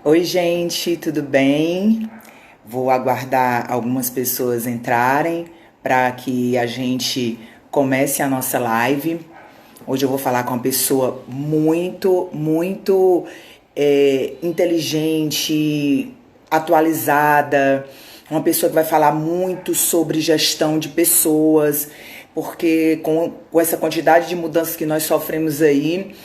Oi, gente, tudo bem? Vou aguardar algumas pessoas entrarem para que a gente comece a nossa live. Hoje eu vou falar com uma pessoa muito inteligente, atualizada, uma pessoa que vai falar muito sobre gestão de pessoas, porque com essa quantidade de mudanças que nós sofremos aí,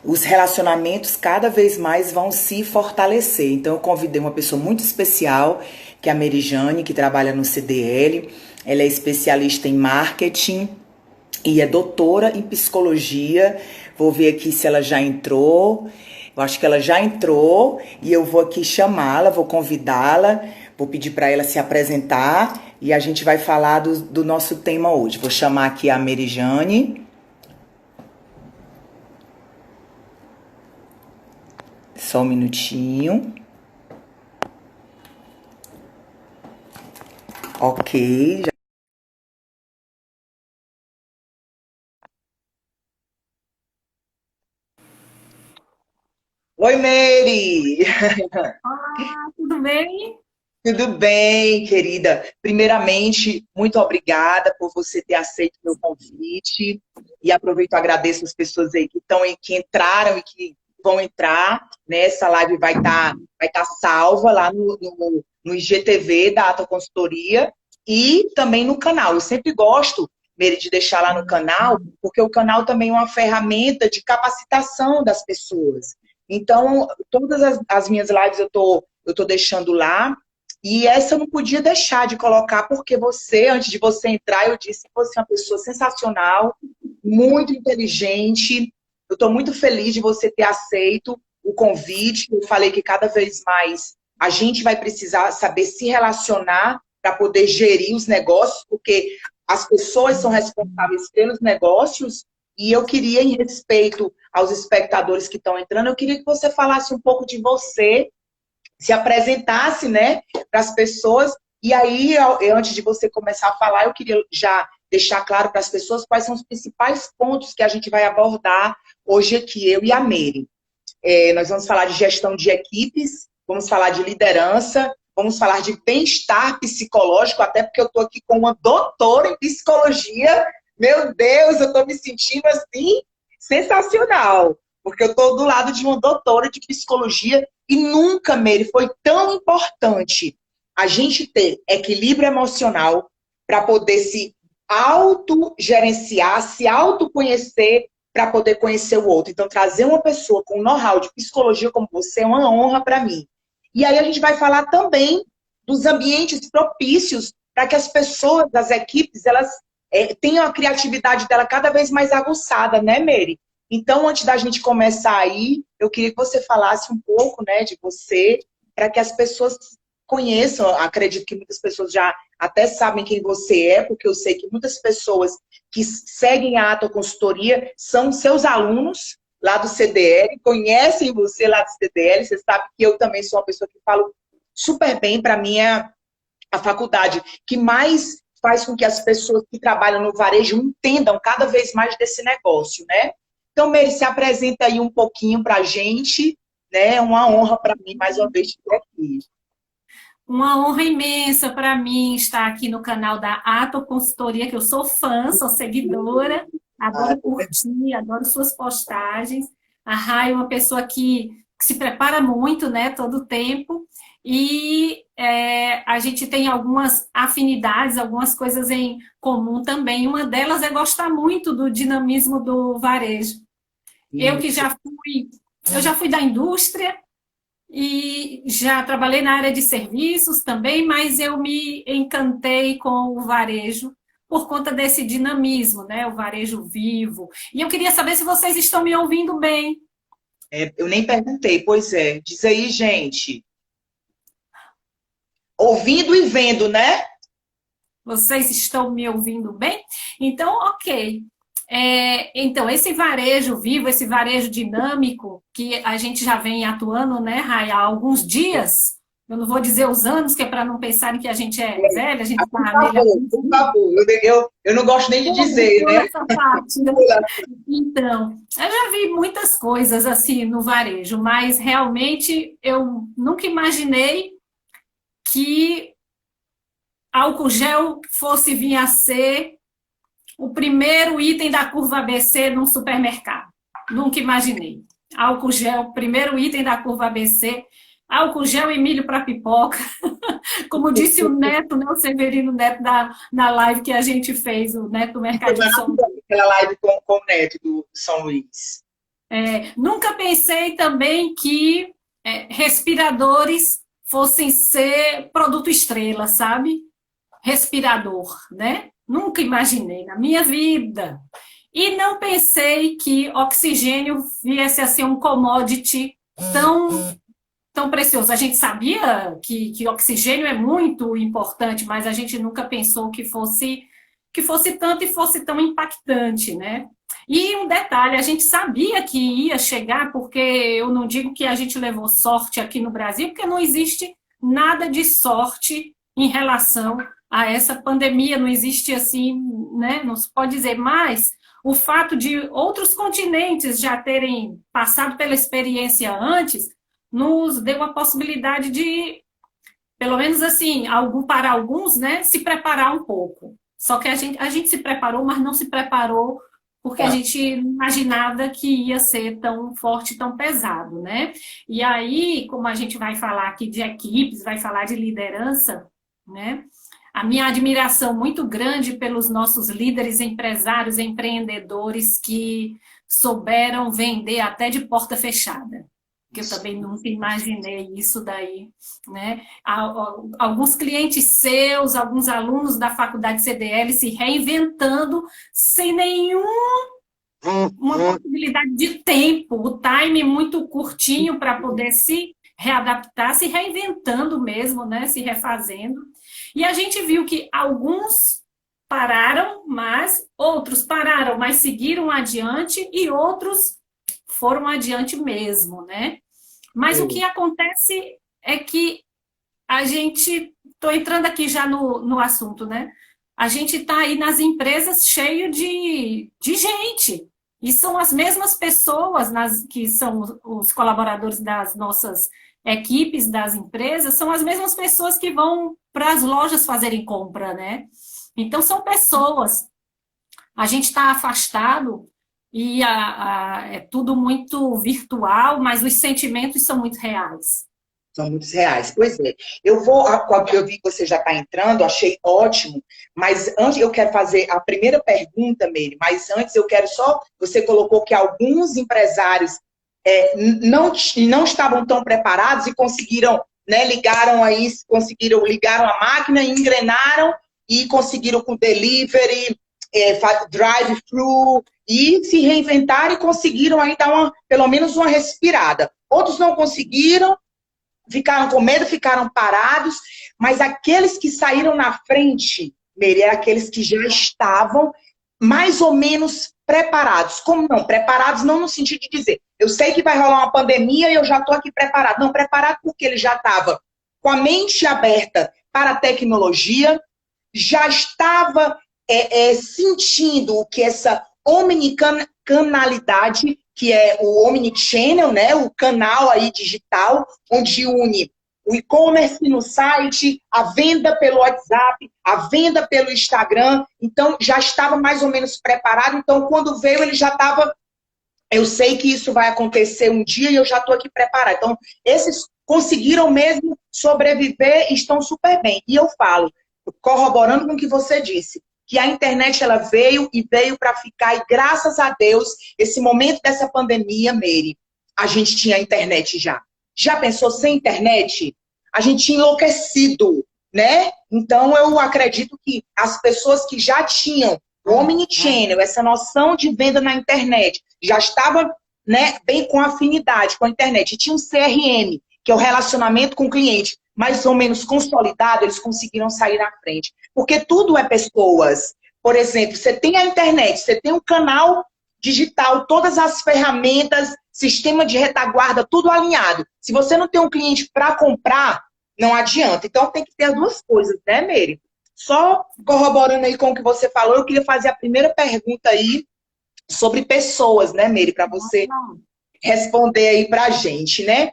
os relacionamentos cada vez mais vão se fortalecer. Então eu convidei uma pessoa muito especial, que é a Merijane, que trabalha no CDL. Ela é especialista em marketing e é doutora em psicologia. Vou ver aqui se ela já entrou. Eu acho que ela já entrou e eu vou aqui chamá-la, vou convidá-la, vou pedir para ela se apresentar e a gente vai falar do nosso tema hoje. Vou chamar aqui a Merijane. Só um minutinho. Ok. Oi, Mary! Olá, tudo bem? Tudo bem, querida? Primeiramente, muito obrigada por você ter aceito o meu convite. E aproveito e agradeço as pessoas aí que entraram e que vão entrar. Né? Essa live vai tá salva lá no IGTV da Ata Consultoria e também no canal. Eu sempre gosto, Meire, de deixar lá no canal, porque o canal também é uma ferramenta de capacitação das pessoas. Então, todas as minhas lives eu tô deixando lá. E essa eu não podia deixar de colocar, porque você, antes de você entrar, eu disse que você é uma pessoa sensacional, muito inteligente. Eu estou muito feliz de você ter aceito o convite. Eu falei que cada vez mais a gente vai precisar saber se relacionar para poder gerir os negócios, porque as pessoas são responsáveis pelos negócios. E eu queria, em respeito aos espectadores que estão entrando, eu queria que você falasse um pouco de você, se apresentasse, né, para as pessoas. E aí, antes de você começar a falar, eu queria já deixar claro para as pessoas quais são os principais pontos que a gente vai abordar hoje aqui, eu e a Meire. Nós vamos falar de gestão de equipes, vamos falar de liderança, vamos falar de bem-estar psicológico, até porque eu estou aqui com uma doutora em psicologia. Meu Deus, eu estou me sentindo assim, sensacional, porque eu estou do lado de uma doutora de psicologia e nunca, Meire, foi tão importante a gente ter equilíbrio emocional para poder se autogerenciar, se autoconhecer para poder conhecer o outro. Então, trazer uma pessoa com know-how de psicologia como você é uma honra para mim. E aí a gente vai falar também dos ambientes propícios para que as pessoas, as equipes, elas tenham a criatividade dela cada vez mais aguçada, né, Mary? Então, antes da gente começar aí, eu queria que você falasse um pouco, né, de você, para que as pessoas conheçam. Acredito que muitas pessoas já até sabem quem você é, porque eu sei que muitas pessoas que seguem a Ato Consultoria são seus alunos lá do CDL, conhecem você lá do CDL. Você sabe que eu também sou uma pessoa que falo super bem. Para mim é a faculdade que mais faz com que as pessoas que trabalham no varejo entendam cada vez mais desse negócio, né? Então, Meire, se apresenta aí um pouquinho para a gente, né? É uma honra para mim, mais uma vez, estar aqui. Uma honra imensa para mim estar aqui no canal da Ato Consultoria, que eu sou fã, sou seguidora, Ah, adoro curtir, adoro suas postagens. A Rai é uma pessoa que se prepara muito, né, todo o tempo, e a gente tem algumas afinidades, algumas coisas em comum também. Uma delas é gostar muito do dinamismo do varejo. Eu que isso. eu já fui da indústria, e já trabalhei na área de serviços também, mas eu me encantei com o varejo por conta desse dinamismo, né? O varejo vivo. E eu queria saber se vocês estão me ouvindo bem. Eu nem perguntei, pois é. Diz aí, gente. Ouvindo e vendo, né? Vocês estão me ouvindo bem? Então, ok. Então, esse varejo vivo, esse varejo dinâmico, que a gente já vem atuando, né, Rai, há alguns dias, Eu não vou dizer os anos, que é para não pensarem que a gente é velha, a gente está Por nele há favor, muito por tempo. favor. Eu não gosto nem de dizer, Pula né? essa parte, né? Então, eu já vi muitas coisas assim no varejo, mas realmente eu nunca imaginei que álcool gel fosse vir a ser o primeiro item da curva ABC num supermercado. Nunca imaginei. Álcool gel, primeiro item da curva ABC. Álcool gel e milho para pipoca. Como disse o Neto, né, o Severino Neto, na live que a gente fez, o Neto do Foi Mercadinho São Luís. maravilhosa aquela live com o Neto do São Luís. Nunca pensei também que respiradores fossem ser produto estrela, sabe? Respirador, né? Nunca imaginei na minha vida. E não pensei que oxigênio viesse a ser um commodity tão precioso. A gente sabia que oxigênio é muito importante, mas a gente nunca pensou que fosse tanto e fosse tão impactante, né? E um detalhe, a gente sabia que ia chegar, porque eu não digo que a gente levou sorte aqui no Brasil, porque não existe nada de sorte em relação a essa pandemia, não existe assim, né? Não se pode dizer, mas o fato de outros continentes já terem passado pela experiência antes nos deu a possibilidade de, pelo menos assim, para alguns, né, se preparar um pouco. Só que a gente se preparou, mas não se preparou porque a gente não imaginava que ia ser tão forte, tão pesado, né? E aí, como a gente vai falar aqui de equipes, vai falar de liderança, né? A minha admiração muito grande pelos nossos líderes, empresários, empreendedores que souberam vender até de porta fechada. Que eu também nunca imaginei isso daí, né? Alguns clientes seus, alguns alunos da faculdade CDL se reinventando sem nenhuma possibilidade de tempo, o time muito curtinho para poder se readaptar, se reinventando mesmo, né? Se refazendo. E a gente viu que alguns pararam, mas outros pararam, mas seguiram adiante e outros foram adiante mesmo, né? Mas o que acontece é que a gente... Estou entrando aqui já no assunto, né? A gente está aí nas empresas cheio de gente. E são as mesmas pessoas que são os colaboradores das nossas equipes, das empresas, são as mesmas pessoas que vão para as lojas fazerem compra, né? Então, são pessoas. A gente está afastado e é tudo muito virtual, mas os sentimentos são muito reais. São muito reais. Pois é. Eu vi que você já está entrando, achei ótimo, mas antes eu quero fazer a primeira pergunta, Meire, mas antes eu quero só, você colocou que alguns empresários não estavam tão preparados e conseguiram, né, ligaram a máquina, engrenaram e conseguiram com delivery, drive-thru, e se reinventaram e conseguiram aí dar pelo menos uma respirada. Outros não conseguiram, ficaram com medo, ficaram parados, mas aqueles que saíram na frente, Meire, eram aqueles que já estavam mais ou menos preparados. Como não? Preparados não no sentido de dizer, eu sei que vai rolar uma pandemia e eu já estou aqui preparado. Não, preparado porque ele já estava com a mente aberta para a tecnologia, já estava sentindo o que essa omnicanalidade, que é o omnichannel, né, o canal aí digital, onde une o e-commerce no site, a venda pelo WhatsApp, a venda pelo Instagram. Então, já estava mais ou menos preparado. Então, quando veio, ele já estava... Eu sei que isso vai acontecer um dia e eu já estou aqui preparado. Então, esses conseguiram mesmo sobreviver e estão super bem. E eu falo, corroborando com o que você disse, que a internet ela veio para ficar, e graças a Deus, esse momento dessa pandemia, Meire, a gente tinha internet já. Já pensou sem internet? A gente tinha enlouquecido, né? Então, eu acredito que as pessoas que já tinham o omnichannel, essa noção de venda na internet, já estavam, né, bem com afinidade com a internet. E tinha um CRM, que é o relacionamento com o cliente, mais ou menos consolidado, eles conseguiram sair na frente. Porque tudo é pessoas. Por exemplo, você tem a internet, você tem um canal digital, todas as ferramentas, sistema de retaguarda, tudo alinhado. Se você não tem um cliente para comprar, não adianta. Então, tem que ter as duas coisas, né, Meire? Só corroborando aí com o que você falou, eu queria fazer a primeira pergunta aí sobre pessoas, né, Meire, para você responder aí para a gente, né?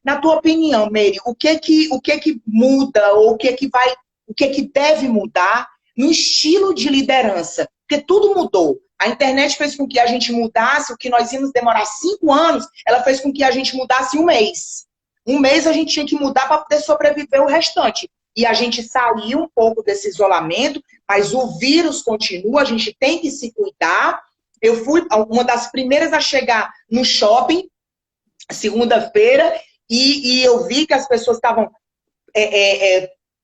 Na tua opinião, Meire, o que que muda, ou o que que deve mudar no estilo de liderança? Porque tudo mudou. A internet fez com que a gente mudasse, o que nós íamos demorar 5 anos, ela fez com que a gente mudasse 1 mês. 1 mês a gente tinha que mudar para poder sobreviver o restante. E a gente saiu um pouco desse isolamento, mas o vírus continua, a gente tem que se cuidar. Eu fui uma das primeiras a chegar no shopping, segunda-feira, e eu vi que as pessoas estavam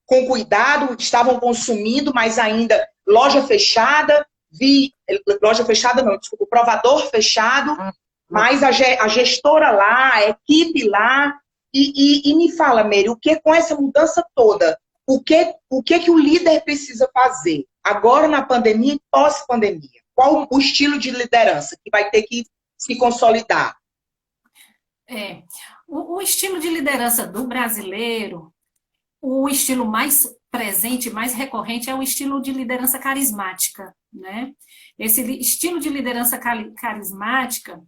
com cuidado, estavam consumindo, mas ainda loja fechada, loja fechada não, desculpa, o provador fechado, mas a gestora lá, a equipe lá, e me fala, Meire, o que com essa mudança toda, o que o líder precisa fazer agora na pandemia e pós-pandemia? Qual o estilo de liderança que vai ter que se consolidar? O estilo de liderança do brasileiro, o estilo mais presente, mais recorrente é o estilo de liderança carismática, né? Esse estilo de liderança carismática,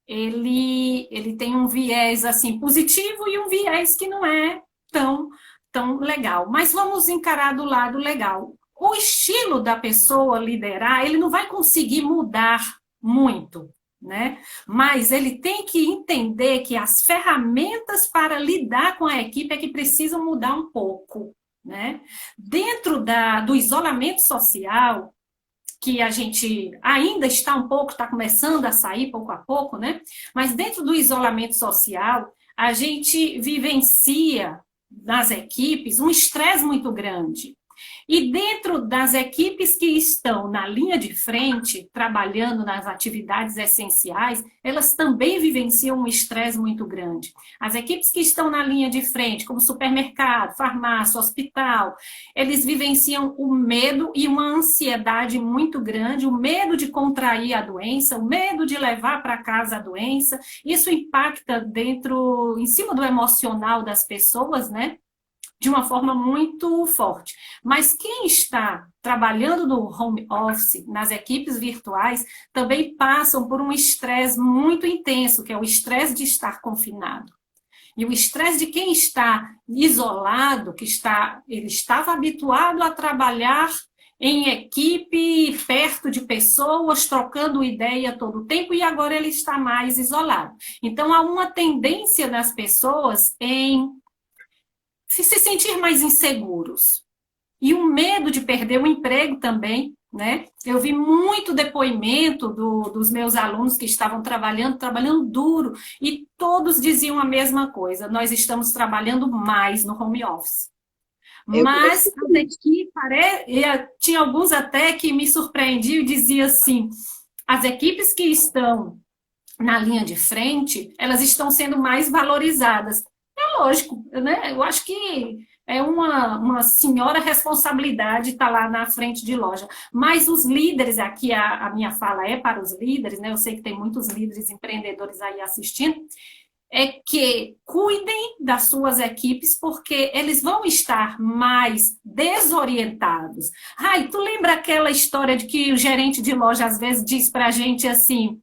ele tem um viés assim positivo e um viés que não é tão legal. Mas vamos encarar do lado legal. O estilo da pessoa liderar, ele não vai conseguir mudar muito, né? Mas ele tem que entender que as ferramentas para lidar com a equipe é que precisam mudar um pouco, né? Dentro do isolamento social, que a gente ainda está está começando a sair pouco a pouco, né? Mas dentro do isolamento social, a gente vivencia nas equipes um estresse muito grande. E dentro das equipes que estão na linha de frente, trabalhando nas atividades essenciais, elas também vivenciam um estresse muito grande. As equipes que estão na linha de frente, como supermercado, farmácia, hospital, eles vivenciam o medo e uma ansiedade muito grande, o medo de contrair a doença, o medo de levar para casa a doença. Isso impacta em cima do emocional das pessoas, né? De uma forma muito forte. Mas quem está trabalhando no home office, nas equipes virtuais, também passam por um estresse muito intenso, que é o estresse de estar confinado. E o estresse de quem está isolado, ele estava habituado a trabalhar em equipe, perto de pessoas, trocando ideia todo o tempo, e agora ele está mais isolado. Então, há uma tendência das pessoas em se sentir mais inseguros. E o medo de perder o emprego também, né? Eu vi muito depoimento dos meus alunos que estavam trabalhando duro, e todos diziam a mesma coisa: nós estamos trabalhando mais no home office. Mas tinha alguns até que me surpreendiam e diziam assim: as equipes que estão na linha de frente, elas estão sendo mais valorizadas. É lógico, né? Eu acho que é uma senhora responsabilidade estar lá na frente de loja. Mas os líderes, aqui a minha fala é para os líderes, né? Eu sei que tem muitos líderes empreendedores aí assistindo, é que cuidem das suas equipes, porque eles vão estar mais desorientados. Ai, tu lembra aquela história de que o gerente de loja às vezes diz para a gente assim: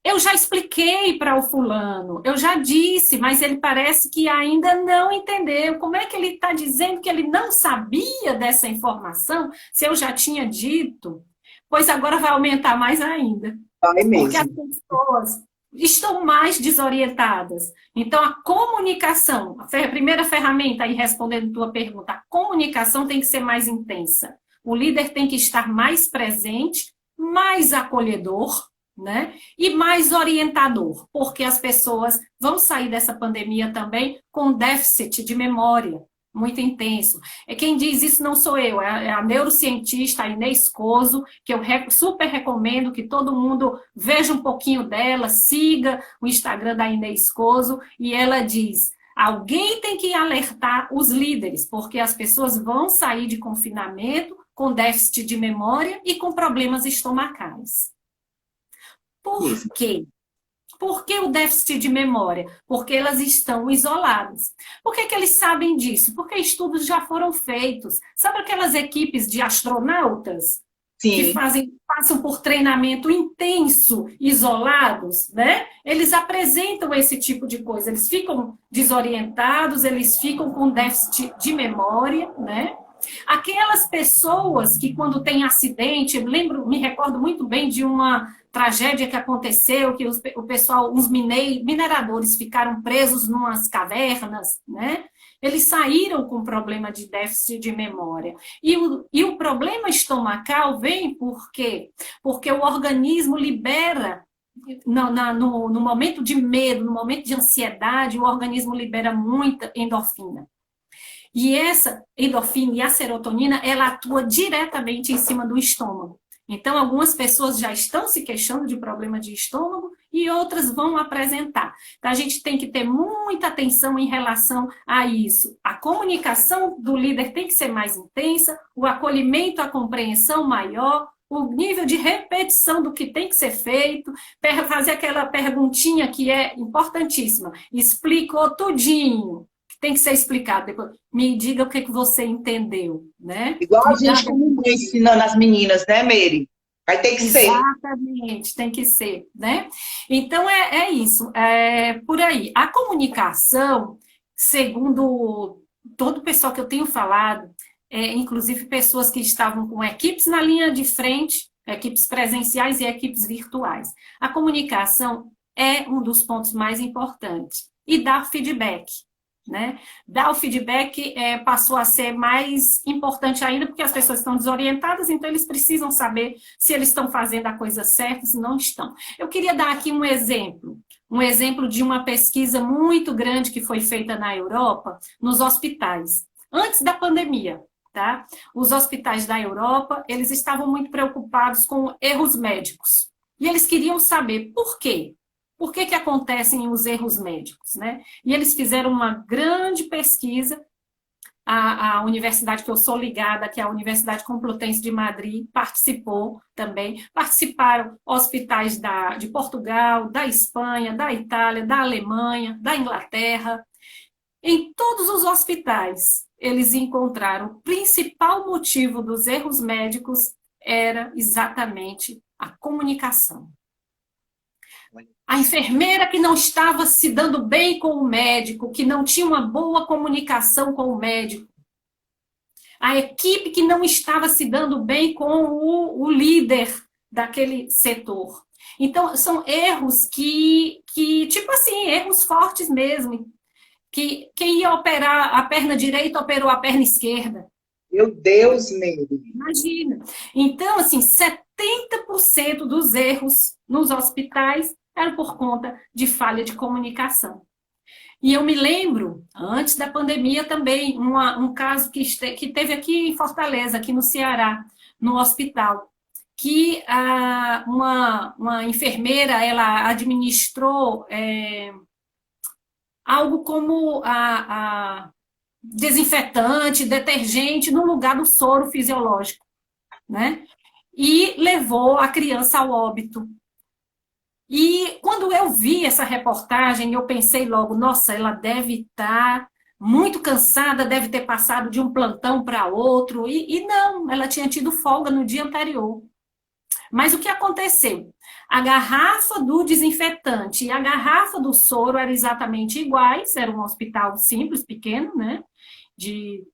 eu já expliquei para o fulano, eu já disse, mas ele parece que ainda não entendeu. Como é que ele está dizendo que ele não sabia dessa informação, se eu já tinha dito? Pois agora vai aumentar mais ainda. Vai mesmo. Porque as pessoas estão mais desorientadas. Então, a comunicação, a primeira ferramenta, aí respondendo a tua pergunta, a comunicação tem que ser mais intensa. O líder tem que estar mais presente, mais acolhedor, né? E mais orientador, porque as pessoas vão sair dessa pandemia também com déficit de memória muito intenso. Quem diz isso não sou eu, é a neurocientista Inês Coso, que eu super recomendo que todo mundo veja um pouquinho dela, siga o Instagram da Inês Coso, e ela diz: alguém tem que alertar os líderes, porque as pessoas vão sair de confinamento com déficit de memória e com problemas estomacais. Por quê? Por que o déficit de memória? Porque elas estão isoladas. Por que eles sabem disso? Porque estudos já foram feitos. Sabe aquelas equipes de astronautas que Sim. passam por treinamento intenso, isolados, né? Eles apresentam esse tipo de coisa. Eles ficam desorientados, eles ficam com déficit de memória, né? Aquelas pessoas que quando tem acidente, me recordo muito bem de uma tragédia que aconteceu, que o pessoal, uns mineradores ficaram presos numas cavernas, né? Eles saíram com problema de déficit de memória. E o problema estomacal vem por quê? Porque o organismo libera no momento de medo, no momento de ansiedade, o organismo libera muita endorfina. E essa endorfina e a serotonina, ela atua diretamente em cima do estômago. Então, algumas pessoas já estão se queixando de problema de estômago e outras vão apresentar. Então, a gente tem que ter muita atenção em relação a isso. A comunicação do líder tem que ser mais intensa, o acolhimento, a compreensão maior, o nível de repetição do que tem que ser feito, fazer aquela perguntinha que é importantíssima. Explicou tudinho. Tem que ser explicado. Depois, me diga o que você entendeu, né? Igual a gente como mãe ensinando as meninas, né, Mary? Vai ter que ser. Exatamente, tem que ser, né? Então, é isso. É por aí. A comunicação, segundo todo o pessoal que eu tenho falado, inclusive pessoas que estavam com equipes na linha de frente, equipes presenciais e equipes virtuais. A comunicação é um dos pontos mais importantes. E dar feedback. Né? Dar o feedback passou a ser mais importante ainda porque as pessoas estão desorientadas, então eles precisam saber se eles estão fazendo a coisa certa, se não estão. Eu queria dar aqui um exemplo de uma pesquisa muito grande que foi feita na Europa, nos hospitais, antes da pandemia. Tá? Os hospitais da Europa, eles estavam muito preocupados com erros médicos, e eles queriam saber por quê. Por que acontecem os erros médicos, né? E eles fizeram uma grande pesquisa, a universidade que eu sou ligada, que é a Universidade Complutense de Madrid, participou também, participaram hospitais de Portugal, da Espanha, da Itália, da Alemanha, da Inglaterra. Em todos os hospitais, eles encontraram o principal motivo dos erros médicos era exatamente a comunicação. A enfermeira que não estava se dando bem com o médico, que não tinha uma boa comunicação com o médico. A equipe que não estava se dando bem com o líder daquele setor. Então, são erros que, tipo assim, erros fortes mesmo. Que quem ia operar a perna direita operou a perna esquerda. Meu Deus, Mary. Imagina. Então, assim, 70% dos erros nos hospitais era por conta de falha de comunicação. E eu me lembro, antes da pandemia também, um caso que teve aqui em Fortaleza, aqui no Ceará, no hospital, que uma enfermeira, ela administrou algo como desinfetante, detergente, no lugar do soro fisiológico, né? E levou a criança ao óbito. E quando eu vi essa reportagem, eu pensei logo, nossa, ela deve estar muito cansada, deve ter passado de um plantão para outro. E não, ela tinha tido folga no dia anterior. Mas o que aconteceu? A garrafa do desinfetante e a garrafa do soro eram exatamente iguais, era um hospital simples, pequeno, né? E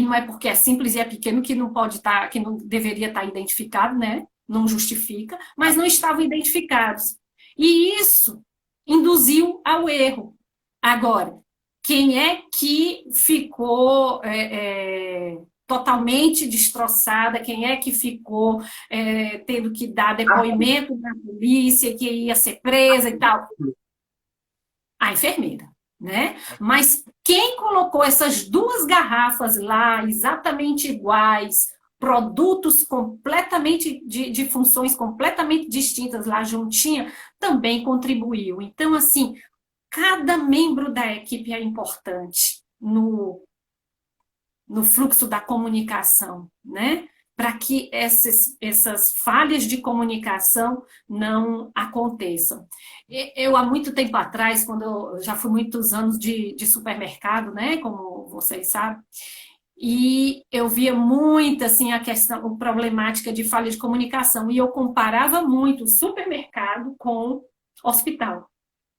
não é porque é simples e é pequeno que não pode estar, que não deveria estar identificado, né? Não justifica, mas não estavam identificados. E isso induziu ao erro. Agora, quem é que ficou totalmente destroçada, quem é que ficou tendo que dar depoimento na polícia, que ia ser presa e tal? A enfermeira, né? Mas quem colocou essas duas garrafas lá, exatamente iguais, produtos completamente de funções completamente distintas lá juntinha, também contribuiu. Então, assim, cada membro da equipe é importante no fluxo da comunicação, né? para que essas falhas de comunicação não aconteçam. Eu, há muito tempo atrás, quando eu já fui muitos anos de supermercado, né, como vocês sabem, e eu via muito assim, a problemática de falha de comunicação, e eu comparava muito o supermercado com hospital.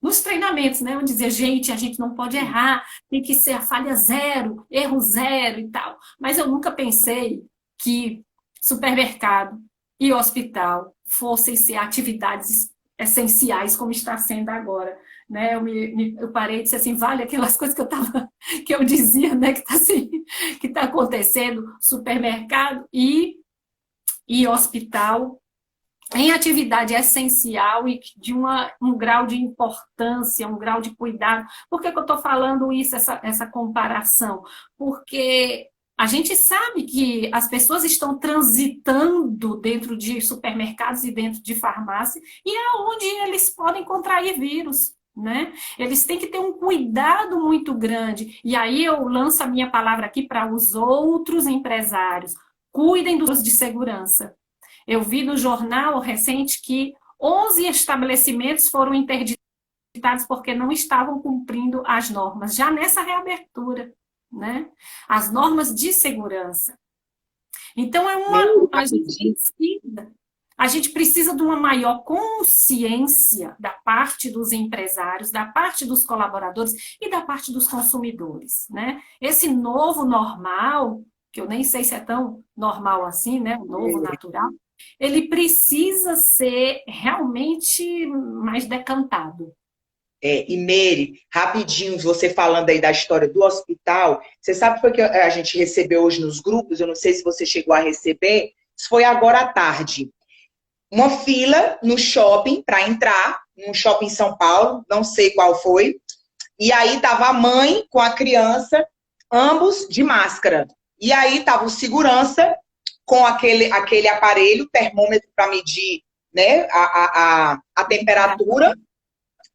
Nos treinamentos, né? Eu dizia, gente, a gente não pode errar, tem que ser a falha zero, erro zero e tal. Mas eu nunca pensei que supermercado e hospital fossem ser atividades essenciais, como está sendo agora. Né? Eu parei e disse assim, vale aquelas coisas que eu dizia, né? Que está assim, que tá acontecendo, supermercado e hospital, em atividade essencial e de um grau de importância, um grau de cuidado. Por que eu estou falando isso, essa comparação? Porque a gente sabe que as pessoas estão transitando dentro de supermercados e dentro de farmácia, e é onde eles podem contrair vírus. Né? Eles têm que ter um cuidado muito grande. E aí eu lanço a minha palavra aqui para os outros empresários. Cuidem dos de segurança. Eu vi no jornal recente que 11 estabelecimentos foram interditados porque não estavam cumprindo as normas, já nessa reabertura, né? As normas de segurança. Então, a gente precisa de uma maior consciência da parte dos empresários, da parte dos colaboradores e da parte dos consumidores, né? Esse novo normal, que eu nem sei se é tão normal assim, né? O novo natural, ele precisa ser realmente mais decantado. E Meire, rapidinho, você falando aí da história do hospital, você sabe o que a gente recebeu hoje nos grupos? Eu não sei se você chegou a receber, isso foi agora à tarde. Uma fila no shopping para entrar, num shopping em São Paulo, não sei qual foi, e aí tava a mãe com a criança, ambos de máscara. E aí tava o segurança com aquele aparelho, termômetro para medir, né, a temperatura,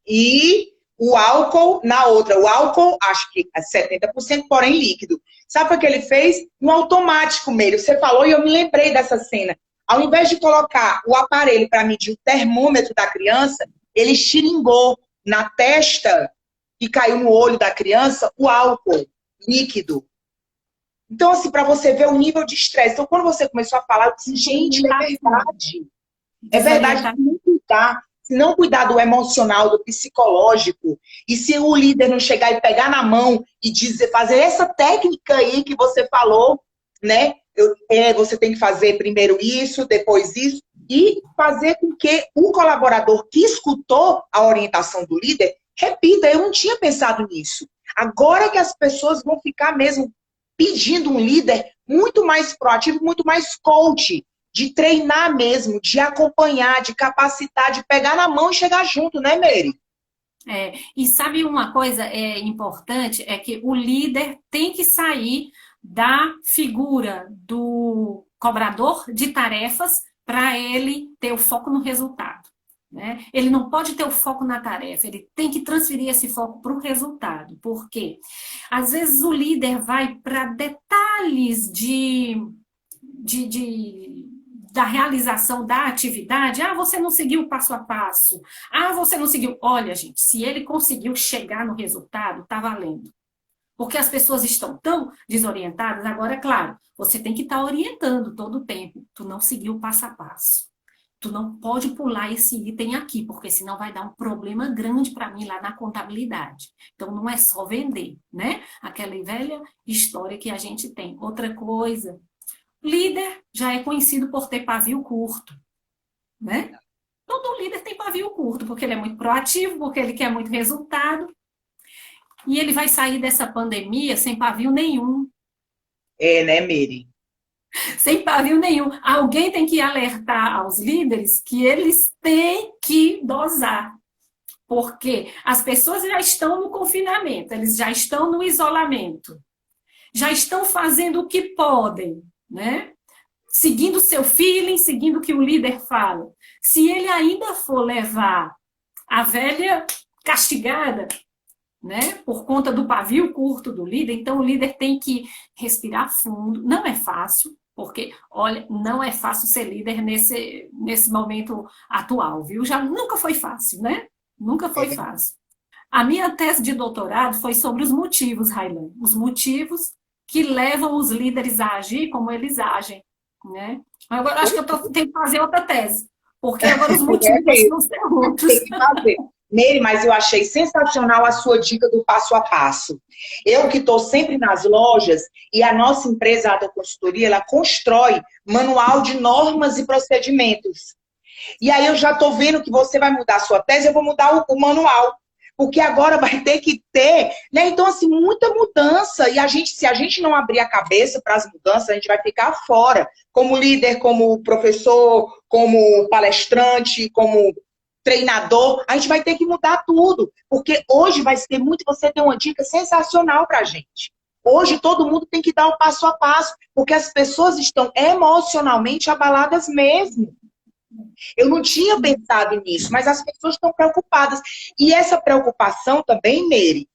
e o álcool na outra. O álcool, acho que é 70%, porém líquido. Sabe o que ele fez? No automático, Meire. Você falou e eu me lembrei dessa cena. Ao invés de colocar o aparelho para medir o termômetro da criança, ele xiringou na testa e caiu no olho da criança o álcool líquido. Então, assim, para você ver o nível de estresse. Então, quando você começou a falar, eu disse, gente, é verdade. É verdade, se não cuidar do emocional, do psicológico, e se o líder não chegar e pegar na mão e dizer, fazer essa técnica aí que você falou, né? Você tem que fazer primeiro isso, depois isso, e fazer com que o colaborador que escutou a orientação do líder, repita, eu não tinha pensado nisso. Agora que as pessoas vão ficar mesmo pedindo um líder muito mais proativo, muito mais coach, de treinar mesmo, de acompanhar, de capacitar, de pegar na mão e chegar junto, né, Meire? E sabe uma coisa importante? É que o líder tem que sair da figura do cobrador de tarefas para ele ter o foco no resultado. Né? Ele não pode ter o foco na tarefa, ele tem que transferir esse foco para o resultado. Por quê? Às vezes o líder vai para detalhes da realização da atividade. Ah, você não seguiu o passo a passo. Ah, você não seguiu. Olha, gente, se ele conseguiu chegar no resultado, está valendo. Porque as pessoas estão tão desorientadas. Agora, é claro, você tem que estar orientando todo o tempo. Tu não seguiu o passo a passo. Tu não pode pular esse item aqui, porque senão vai dar um problema grande para mim lá na contabilidade. Então, não é só vender, né? Aquela velha história que a gente tem. Outra coisa, líder já é conhecido por ter pavio curto, né? Todo líder tem pavio curto, porque ele é muito proativo, porque ele quer muito resultado. E ele vai sair dessa pandemia sem pavio nenhum. Né, Meire? Sem pavio nenhum. Alguém tem que alertar aos líderes que eles têm que dosar. Porque as pessoas já estão no confinamento, eles já estão no isolamento, já estão fazendo o que podem, né? Seguindo o seu feeling, seguindo o que o líder fala. Se ele ainda for levar a velha castigada, né, por conta do pavio curto do líder, então o líder tem que respirar fundo. Não é fácil, Porque, olha, não é fácil ser líder nesse momento atual, viu? Já nunca foi fácil, né? Nunca foi fácil. A minha tese de doutorado foi sobre os motivos, Railan, os motivos que levam os líderes a agir como eles agem, né? Agora acho que eu tenho que fazer outra tese, porque agora os motivos vão ser outros. Tem que fazer. Nery, mas eu achei sensacional a sua dica do passo a passo. Eu que estou sempre nas lojas e a nossa empresa, a Consultoria, ela constrói manual de normas e procedimentos. E aí eu já estou vendo que você vai mudar a sua tese, eu vou mudar o manual. Porque agora vai ter que ter, né? Então, assim, muita mudança. E se a gente não abrir a cabeça para as mudanças, a gente vai ficar fora. Como líder, como professor, como palestrante, como treinador, a gente vai ter que mudar tudo. Porque hoje vai ser muito, você tem uma dica sensacional para a gente. Hoje todo mundo tem que dar o passo a passo, porque as pessoas estão emocionalmente abaladas mesmo. Eu não tinha pensado nisso, mas as pessoas estão preocupadas. E essa preocupação também, Nery,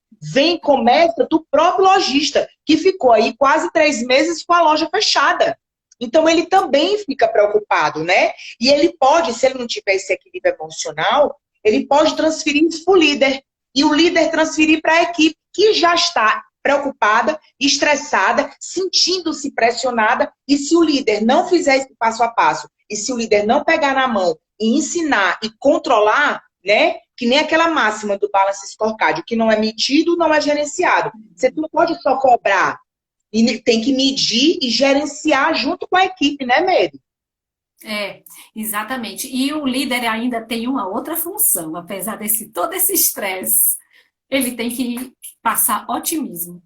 começa do próprio lojista, que ficou aí quase 3 meses com a loja fechada. Então, ele também fica preocupado, né? E ele pode, se ele não tiver esse equilíbrio emocional, ele pode transferir isso para o líder. E o líder transferir para a equipe, que já está preocupada, estressada, sentindo-se pressionada. E se o líder não fizer esse passo a passo, e se o líder não pegar na mão e ensinar e controlar, né? Que nem aquela máxima do Balance Scorecard, o que não é medido não é gerenciado. Você não pode só cobrar. E tem que medir e gerenciar junto com a equipe, né, Nery? Exatamente. E o líder ainda tem uma outra função, apesar todo esse estresse. Ele tem que passar otimismo.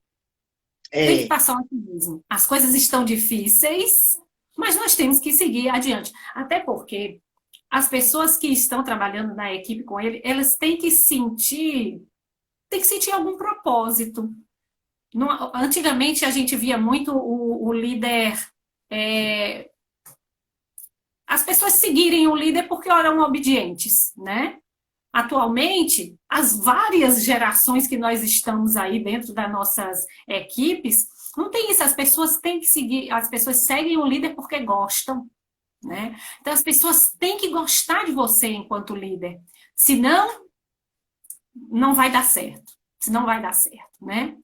Tem que passar otimismo. As coisas estão difíceis, mas nós temos que seguir adiante. Até porque as pessoas que estão trabalhando na equipe com ele, elas têm que sentir algum propósito. Antigamente a gente via muito o líder, as pessoas seguirem o líder porque eram obedientes, né? Atualmente, as várias gerações que nós estamos aí dentro das nossas equipes, não tem isso, as pessoas têm que seguir, as pessoas seguem o líder porque gostam, né? Então as pessoas têm que gostar de você enquanto líder, senão não vai dar certo. Senão vai dar certo, né?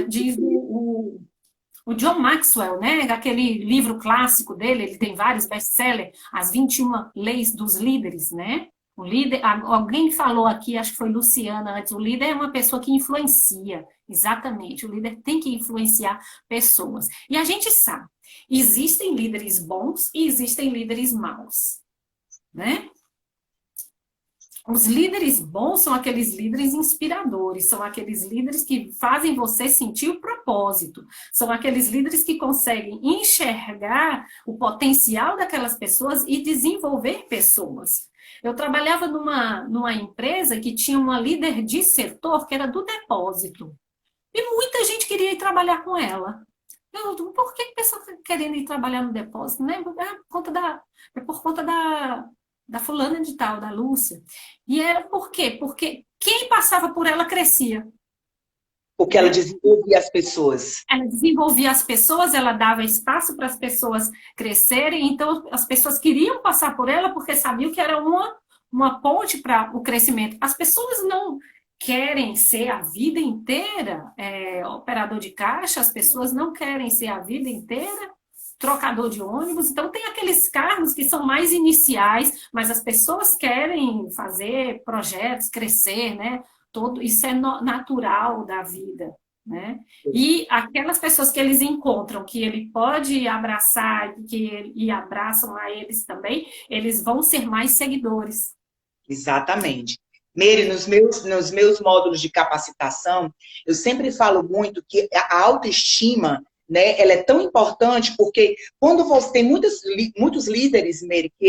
Diz o John Maxwell, né? Aquele livro clássico dele, ele tem vários best-sellers, As 21 Leis dos Líderes, né? O líder, alguém falou aqui, acho que foi Luciana antes, o líder é uma pessoa que influencia, exatamente, o líder tem que influenciar pessoas. E a gente sabe, existem líderes bons e existem líderes maus, né? Os líderes bons são aqueles líderes inspiradores, são aqueles líderes que fazem você sentir o propósito, são aqueles líderes que conseguem enxergar o potencial daquelas pessoas e desenvolver pessoas. Eu trabalhava numa empresa que tinha uma líder de setor que era do depósito. E muita gente queria ir trabalhar com ela. Por que a pessoa está querendo ir trabalhar no depósito? Né? É por conta da fulana de tal, da Lúcia. E era por quê? Porque quem passava por ela crescia. Porque ela desenvolvia as pessoas. Ela desenvolvia as pessoas, ela dava espaço para as pessoas crescerem, então as pessoas queriam passar por ela porque sabiam que era uma ponte para o crescimento. As pessoas não querem ser a vida inteira operador de caixa, as pessoas não querem ser a vida inteira trocador de ônibus, então tem aqueles cargos que são mais iniciais, mas as pessoas querem fazer projetos, crescer, né? Isso é natural da vida, né? E aquelas pessoas que eles encontram, que ele pode abraçar e abraçam a eles também, eles vão ser mais seguidores. Exatamente. Nery, nos meus módulos de capacitação, eu sempre falo muito que a autoestima, né, ela é tão importante porque quando você tem muitos líderes, Nery, que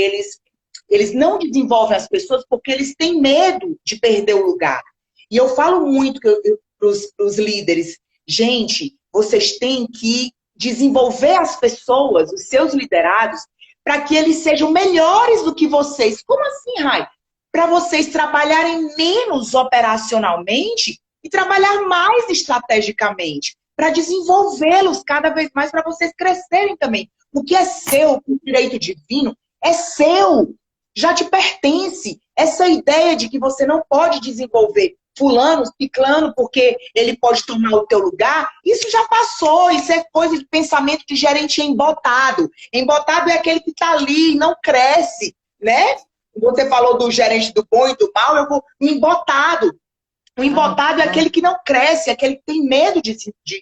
eles não desenvolvem as pessoas porque eles têm medo de perder o lugar. E eu falo muito para os líderes, gente, vocês têm que desenvolver as pessoas, os seus liderados, para que eles sejam melhores do que vocês. Como assim, Rai? Para vocês trabalharem menos operacionalmente e trabalhar mais estrategicamente, para desenvolvê-los cada vez mais, para vocês crescerem também. O que é seu, o direito divino, é seu. Já te pertence. Essa ideia de que você não pode desenvolver fulano, ciclano, porque ele pode tomar o teu lugar, isso já passou, isso é coisa de pensamento de gerente embotado. Embotado é aquele que está ali e não cresce, né? Você falou do gerente do bom e do mal, eu vou embotado. O embotado é aquele que não cresce, é aquele que tem medo de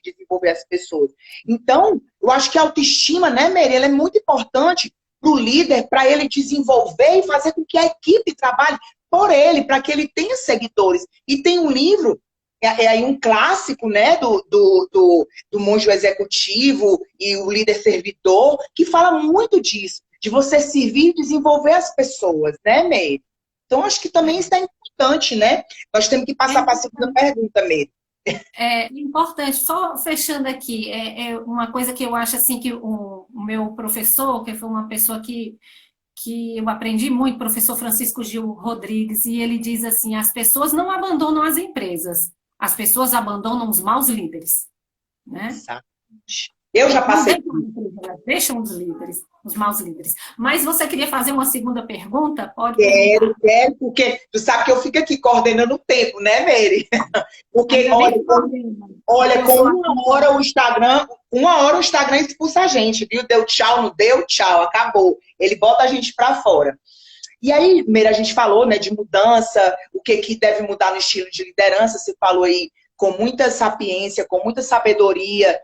desenvolver as pessoas. Então, eu acho que a autoestima, né, Mary, ela é muito importante para o líder, para ele desenvolver e fazer com que a equipe trabalhe por ele, para que ele tenha seguidores. E tem um livro, é aí um clássico, né, do monge executivo e o líder servidor, que fala muito disso, de você servir e desenvolver as pessoas, né, Mary? Então, acho que também isso é importante, né? Nós temos que passar para a segunda pergunta, Mary. É importante, só fechando aqui, é uma coisa que eu acho assim, que o meu professor, que foi uma pessoa que eu aprendi muito, professor Francisco Gil Rodrigues, e ele diz assim, as pessoas não abandonam as empresas, as pessoas abandonam os maus líderes, né? Exatamente. Eu já passei. Deixam os líderes, os maus líderes. Mas você queria fazer uma segunda pergunta? Pode quero, porque tu sabe que eu fico aqui coordenando o tempo, né, Mary? Porque, olha, com uma hora o Instagram expulsa a gente, viu? Deu tchau, não deu tchau, acabou. Ele bota a gente para fora. E aí, Mary, a gente falou, né, de mudança, o que deve mudar no estilo de liderança, você falou aí com muita sapiência, com muita sabedoria,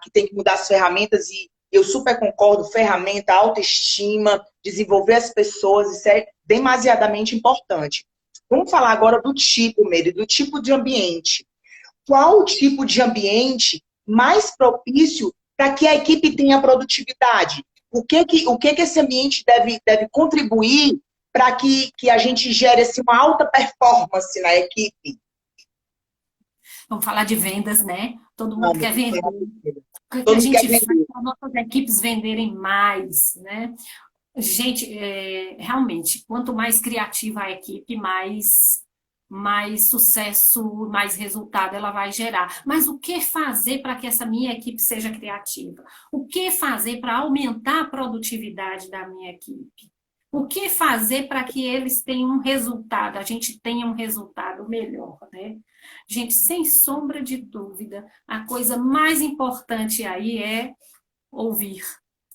que tem que mudar as ferramentas, e eu super concordo, ferramenta, autoestima, desenvolver as pessoas, isso é demasiadamente importante. Vamos falar agora do tipo, Mary, do tipo de ambiente. Qual o tipo de ambiente mais propício para que a equipe tenha produtividade? O que esse ambiente deve contribuir para que a gente gere assim, uma alta performance na equipe? Vamos falar de vendas, né? Todo mundo quer vender. O que a gente faz para nossas equipes venderem mais, né? Gente, realmente, quanto mais criativa a equipe, mais sucesso, mais resultado ela vai gerar. Mas o que fazer para que essa minha equipe seja criativa? O que fazer para aumentar a produtividade da minha equipe? O que fazer para que eles tenham um resultado, a gente tenha um resultado melhor, né? Gente, sem sombra de dúvida, a coisa mais importante aí é ouvir,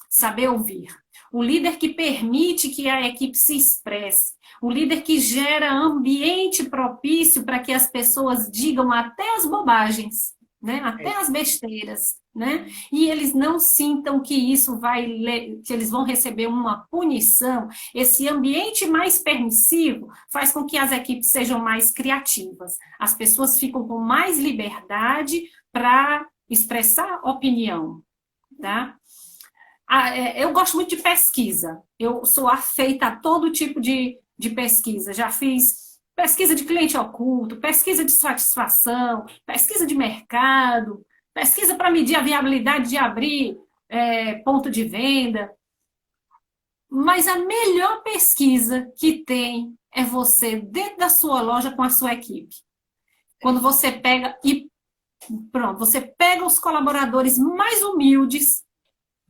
saber ouvir. O líder que permite que a equipe se expresse, o líder que gera ambiente propício para que as pessoas digam até as bobagens, né? Até as besteiras, né? E eles não sintam que isso que eles vão receber uma punição. Esse ambiente mais permissivo faz com que as equipes sejam mais criativas. As pessoas ficam com mais liberdade para expressar opinião, tá? Eu gosto muito de pesquisa. Eu sou afeita a todo tipo de pesquisa. Já fiz pesquisa de cliente oculto, pesquisa de satisfação, pesquisa de mercado, pesquisa para medir a viabilidade de abrir ponto de venda. Mas a melhor pesquisa que tem é você dentro da sua loja com a sua equipe. Quando você pega você pega os colaboradores mais humildes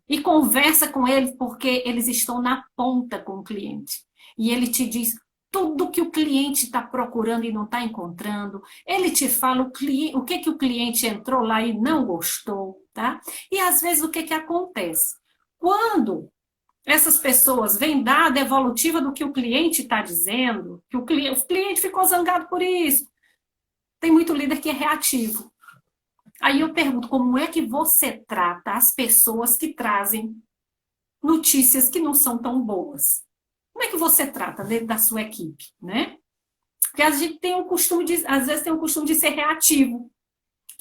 e conversa com eles, porque eles estão na ponta com o cliente. E ele te diz tudo que o cliente está procurando e não está encontrando. Ele te fala o que o cliente entrou lá e não gostou, tá? E às vezes o que acontece? Quando essas pessoas vêm dar a devolutiva do que o cliente está dizendo, que o cliente ficou zangado por isso, tem muito líder que é reativo. Aí eu pergunto, como é que você trata as pessoas que trazem notícias que não são tão boas? Como é que você trata dentro da sua equipe, né? Porque a gente tem às vezes tem o costume de ser reativo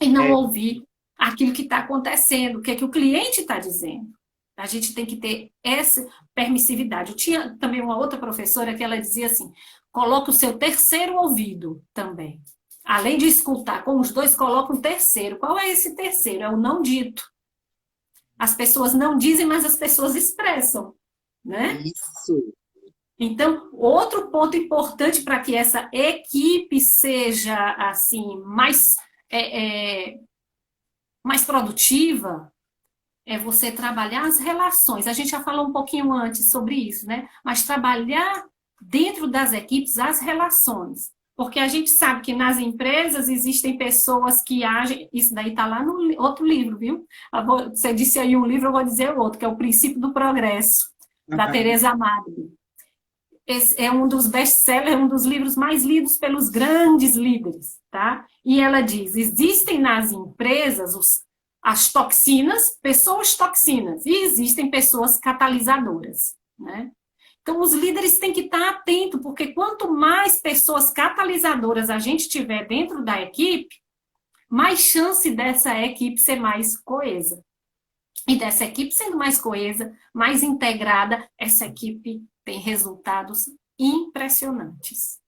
e não ouvir aquilo que está acontecendo, o que é que o cliente está dizendo. A gente tem que ter essa permissividade. Eu tinha também uma outra professora que ela dizia assim, coloca o seu terceiro ouvido também. Além de escutar com os dois, coloca um terceiro. Qual é esse terceiro? É o não dito. As pessoas não dizem, mas as pessoas expressam, né? Isso. Então, outro ponto importante para que essa equipe seja assim mais produtiva é você trabalhar as relações. A gente já falou um pouquinho antes sobre isso, né? Mas trabalhar dentro das equipes as relações. Porque a gente sabe que nas empresas existem pessoas que agem. Isso daí está lá no outro livro, viu? Você disse aí um livro, eu vou dizer o outro, que é O Princípio do Progresso, da Teresa Amado. Esse é um dos best-sellers, um dos livros mais lidos pelos grandes líderes, tá? E ela diz, existem nas empresas as toxinas, pessoas toxinas, e existem pessoas catalisadoras, né? Então, os líderes têm que estar atentos, porque quanto mais pessoas catalisadoras a gente tiver dentro da equipe, mais chance dessa equipe ser mais coesa. E dessa equipe sendo mais coesa, mais integrada, essa equipe tem resultados impressionantes,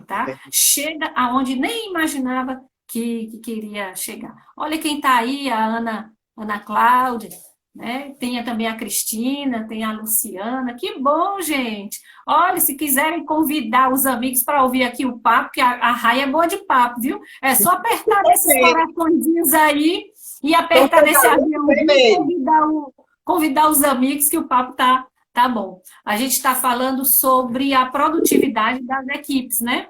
tá? Chega aonde nem imaginava que queria chegar. Olha quem está aí, a Ana Cláudia, né? Tem também a Cristina, tem a Luciana. Que bom, gente! Olha, se quiserem convidar os amigos para ouvir aqui o papo, que a Rai é boa de papo, viu? É só apertar esses coraçõezinhos aí e apertar nesse avião e convidar os amigos, que o papo tá bom. A gente está falando sobre a produtividade das equipes, né?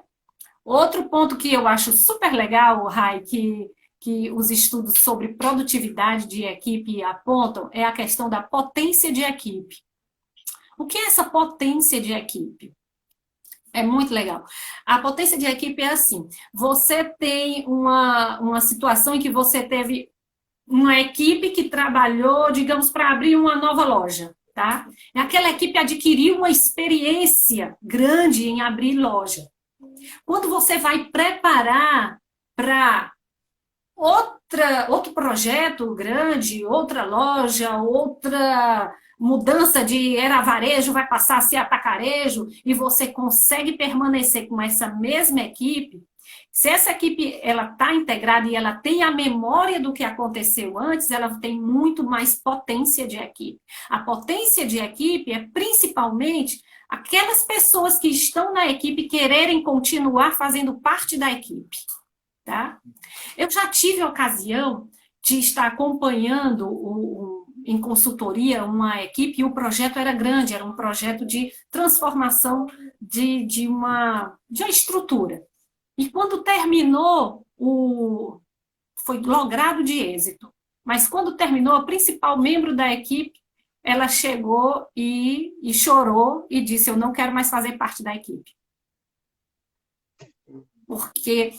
Outro ponto que eu acho super legal, Rai, que os estudos sobre produtividade de equipe apontam, é a questão da potência de equipe. O que é essa potência de equipe? É muito legal. A potência de equipe é assim, você tem uma situação em que você teve uma equipe que trabalhou, digamos, para abrir uma nova loja, tá? Aquela equipe adquiriu uma experiência grande em abrir loja. Quando você vai preparar para outro projeto grande, outra loja, outra mudança de era varejo, vai passar a ser atacarejo, e você consegue permanecer com essa mesma equipe, se essa equipe ela está integrada e ela tem a memória do que aconteceu antes, ela tem muito mais potência de equipe. A potência de equipe é principalmente aquelas pessoas que estão na equipe quererem continuar fazendo parte da equipe, tá? Eu já tive a ocasião de estar acompanhando em consultoria uma equipe, e o projeto era grande, era um projeto de transformação de uma estrutura. E quando terminou, foi logrado de êxito. Mas quando terminou, a principal membro da equipe, ela chegou e chorou e disse, eu não quero mais fazer parte da equipe. Porque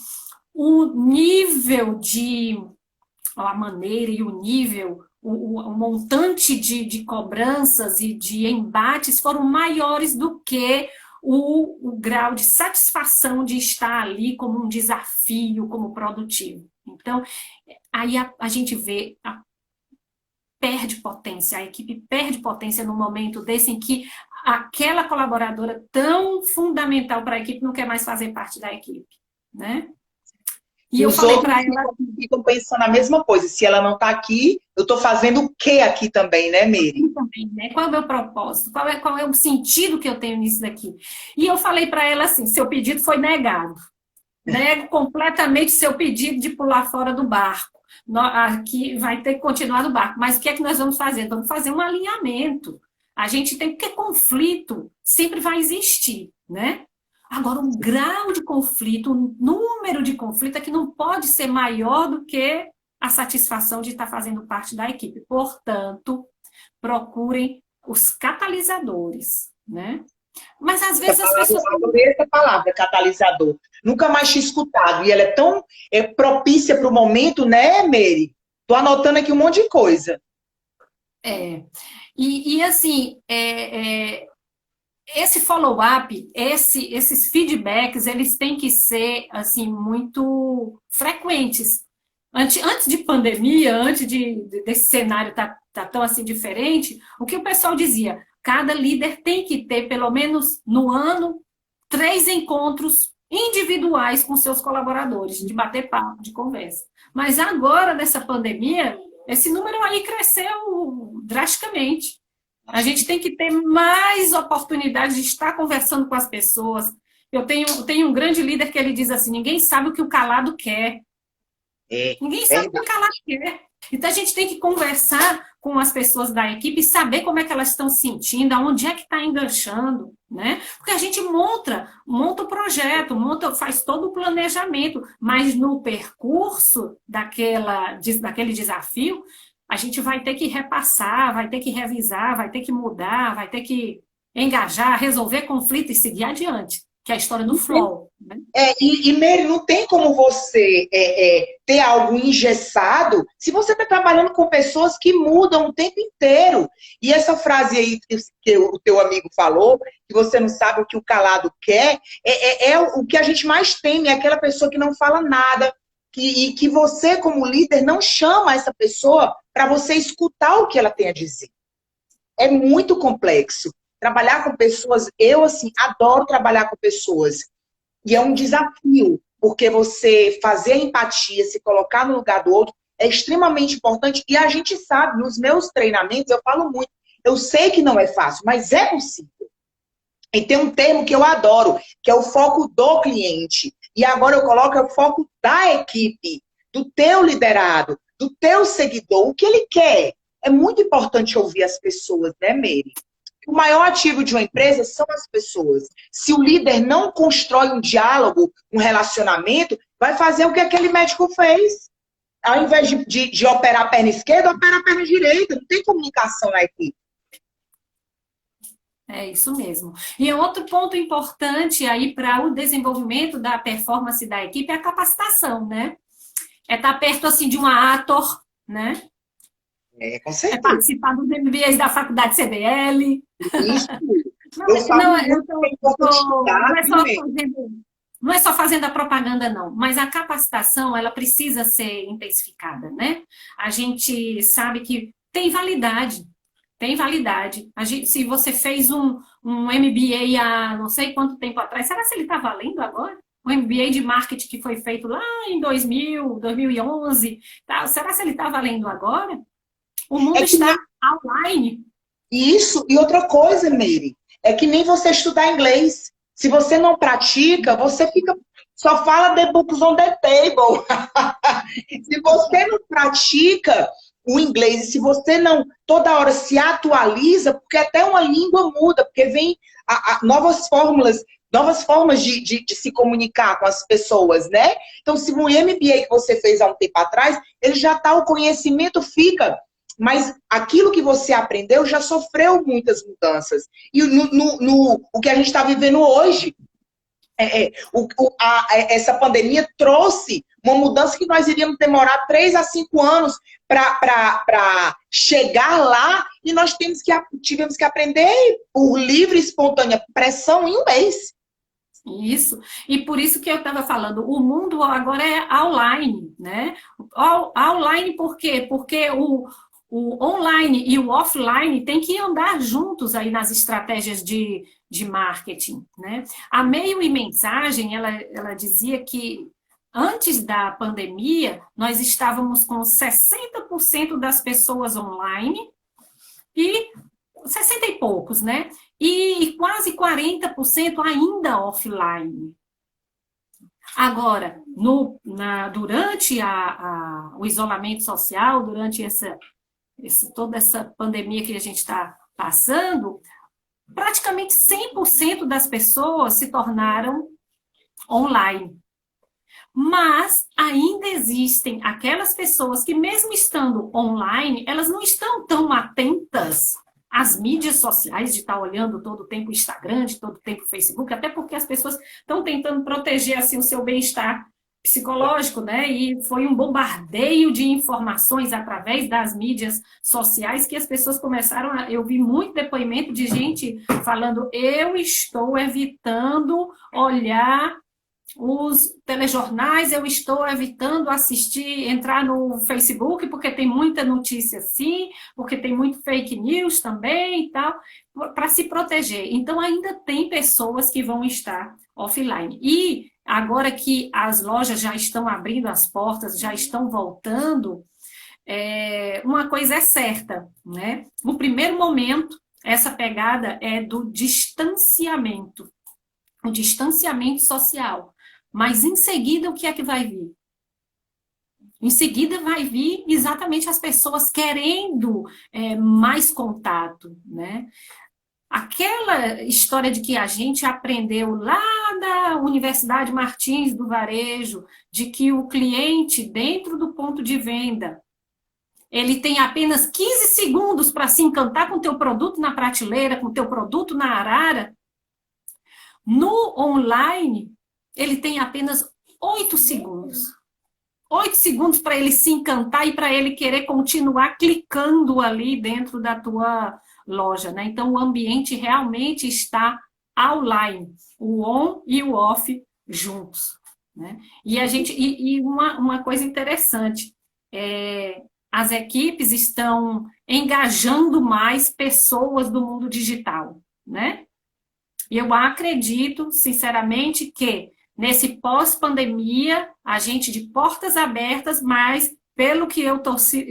o nível a maneira e o nível, o montante de cobranças e de embates foram maiores do que o grau de satisfação de estar ali como um desafio, como produtivo. Então, aí a gente vê, perde potência, a equipe perde potência no momento desse em que aquela colaboradora tão fundamental para a equipe não quer mais fazer parte da equipe, né? E eu falei para ela... ficam pensando a mesma coisa. Se ela não está aqui, eu estou fazendo o que aqui também, né, Mery? Também, né? Qual é o meu propósito? Qual é o sentido que eu tenho nisso daqui? E eu falei para ela assim, seu pedido foi negado. Nego completamente seu pedido de pular fora do barco. Aqui vai ter que continuar no barco. Mas o que é que nós vamos fazer? Vamos fazer um alinhamento. A gente tem, porque conflito sempre vai existir, né? Agora, o grau de conflito, o número de conflito é que não pode ser maior do que a satisfação de estar fazendo parte da equipe. Portanto, procurem os catalisadores, né? Mas, às vezes, as pessoas... Eu adorei essa palavra, catalisador. Nunca mais tinha escutado. E ela é tão propícia para o momento, né, Mery? Estou anotando aqui um monte de coisa. Assim... Esse follow-up, esses feedbacks, eles têm que ser, assim, muito frequentes. Antes de pandemia, antes desse cenário tá tão, assim, diferente, o que o pessoal dizia? Cada líder tem que ter, pelo menos no ano, 3 encontros individuais com seus colaboradores, de bater papo, de conversa. Mas agora, nessa pandemia, esse número aí cresceu drasticamente. A gente tem que ter mais oportunidades de estar conversando com as pessoas. Eu tenho um grande líder que ele diz assim, ninguém sabe o que o calado quer. Ninguém sabe o que o calado quer. Então, a gente tem que conversar com as pessoas da equipe, saber como é que elas estão se sentindo, aonde é que está enganchando, né? Porque a gente monta o projeto, faz todo o planejamento, mas no percurso daquele desafio, a gente vai ter que repassar, vai ter que revisar, vai ter que mudar, vai ter que engajar, resolver conflito e seguir adiante, que é a história do flow, né? Mary, não tem como você ter algo engessado se você está trabalhando com pessoas que mudam o tempo inteiro. E essa frase aí que o teu amigo falou, que você não sabe o que o calado quer, é o que a gente mais teme, é aquela pessoa que não fala nada, e que você, como líder, não chama essa pessoa para você escutar o que ela tem a dizer. É muito complexo. Trabalhar com pessoas, eu, assim, adoro trabalhar com pessoas. E é um desafio, porque você fazer a empatia, se colocar no lugar do outro, é extremamente importante. E a gente sabe, nos meus treinamentos, eu falo muito, eu sei que não é fácil, mas é possível. E tem um termo que eu adoro, que é o foco do cliente. E agora eu coloco o foco da equipe, do teu liderado, do teu seguidor, o que ele quer. É muito importante ouvir as pessoas, né, Mary? O maior ativo de uma empresa são as pessoas. Se o líder não constrói um diálogo, um relacionamento, vai fazer o que aquele médico fez. Ao invés de operar a perna esquerda, opera a perna direita. Não tem comunicação na equipe. É isso mesmo. E outro ponto importante aí para o desenvolvimento da performance da equipe é a capacitação, né? É estar perto, assim, de uma ator, né? Com certeza. É participar dos MBAs da faculdade CDL. Isso. Não é só fazendo a propaganda, não. Mas a capacitação, ela precisa ser intensificada, né? A gente sabe que tem validade. Tem validade. Se você fez um MBA há não sei quanto tempo atrás, será que ele está valendo agora? Um MBA de marketing que foi feito lá em 2000, 2011, tá? Será que ele está valendo agora? O mundo está online. Isso. E outra coisa, Mary, é que nem você estudar inglês. Se você não pratica, você só fala the books on the table. Se você não pratica o inglês, e se você não toda hora se atualiza, porque até uma língua muda, porque vem novas formas de se comunicar com as pessoas, né? Então, se um MBA que você fez há um tempo atrás, ele já está, o conhecimento fica, mas aquilo que você aprendeu já sofreu muitas mudanças. E o que a gente está vivendo hoje, essa pandemia trouxe uma mudança que nós iríamos demorar 3 a 5 anos para chegar lá, e nós tivemos que aprender por livre e espontânea pressão em um mês. Isso, e por isso que eu estava falando, o mundo agora é online, né? Online por quê? Porque o online e o offline tem que andar juntos aí nas estratégias de marketing, né? A Meio e Mensagem, ela dizia que antes da pandemia, nós estávamos com 60% das pessoas online e 60 e poucos, né? E quase 40% ainda offline. Agora, durante o isolamento social, durante toda essa pandemia que a gente está passando, praticamente 100% das pessoas se tornaram online. Mas ainda existem aquelas pessoas que, mesmo estando online, elas não estão tão atentas às mídias sociais, de estar olhando todo o tempo o Instagram, de todo o tempo o Facebook, até porque as pessoas estão tentando proteger assim, o seu bem-estar psicológico, né? E foi um bombardeio de informações através das mídias sociais que as pessoas começaram eu vi muito depoimento de gente falando, eu estou evitando olhar os telejornais, eu estou evitando entrar no Facebook, porque tem muita notícia assim, porque tem muito fake news também e tal, para se proteger. Então, ainda tem pessoas que vão estar offline. E agora que as lojas já estão abrindo as portas, já estão voltando, uma coisa é certa, né? No primeiro momento, essa pegada é do distanciamento, o distanciamento social. Mas, em seguida, o que é que vai vir? Em seguida vai vir exatamente as pessoas querendo mais contato, né? Aquela história de que a gente aprendeu lá da Universidade Martins do Varejo, de que o cliente dentro do ponto de venda, ele tem apenas 15 segundos para se encantar com o teu produto na prateleira, com o teu produto na arara. No online, ele tem apenas 8 segundos. 8 segundos para ele se encantar e para ele querer continuar clicando ali dentro da tua loja, né? Então, o ambiente realmente está online, o on e o off juntos, né? E uma coisa interessante, as equipes estão engajando mais pessoas do mundo digital, né? E eu acredito, sinceramente, que nesse pós-pandemia, a gente de portas abertas, mas pelo que eu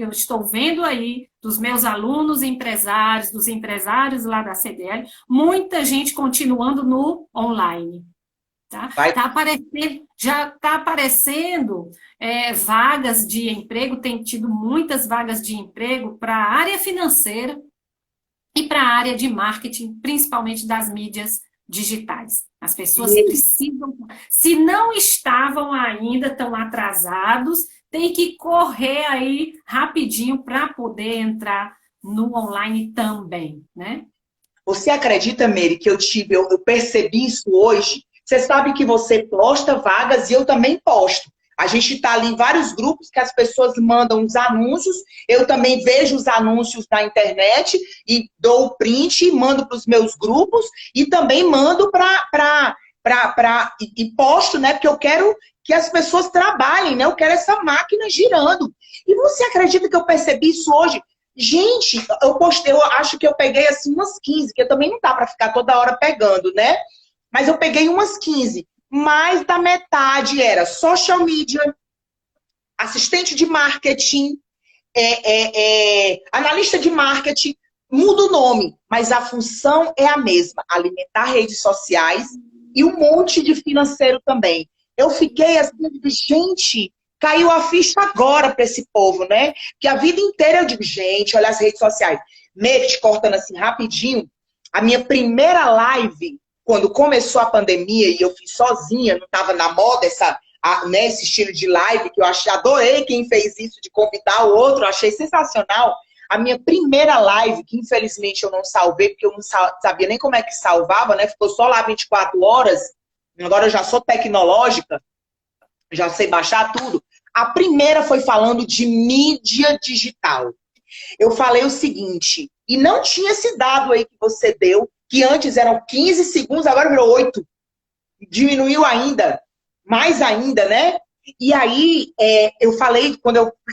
estou vendo aí dos meus alunos empresários, dos empresários lá da CDL, muita gente continuando no online. Tá? Já está aparecendo vagas de emprego, tem tido muitas vagas de emprego para a área financeira e para a área de marketing, principalmente das mídias digitais. As pessoas precisam, se não estavam ainda tão atrasados, tem que correr aí rapidinho para poder entrar no online também, né? Você acredita, Meire, que eu percebi isso hoje? Você sabe que você posta vagas e eu também posto. A gente está ali em vários grupos que as pessoas mandam os anúncios, eu também vejo os anúncios na internet e dou o print, mando para os meus grupos e também mando e posto, né? Porque eu quero que as pessoas trabalhem, né? Eu quero essa máquina girando. E você acredita que eu percebi isso hoje? Gente, eu acho que eu peguei assim umas 15, que também não dá para ficar toda hora pegando, né? Mas eu peguei umas 15. Mais da metade era social media, assistente de marketing, analista de marketing, muda o nome, mas a função é a mesma, alimentar redes sociais e um monte de financeiro também. Eu fiquei assim, gente, caiu a ficha agora para esse povo, né? Que a vida inteira eu digo, gente, olha as redes sociais. Meio te cortando assim rapidinho, a minha primeira live, quando começou a pandemia e eu fiz sozinha, não estava na moda esse estilo de live, que eu adorei quem fez isso, de convidar o outro, achei sensacional. A minha primeira live, que infelizmente eu não salvei, porque eu não sabia nem como é que salvava, né? Ficou só lá 24 horas, agora eu já sou tecnológica, já sei baixar tudo. A primeira foi falando de mídia digital. Eu falei o seguinte, e não tinha esse dado aí que você deu, que antes eram 15 segundos, agora virou 8. Diminuiu ainda, mais ainda, né? E aí, eu falei,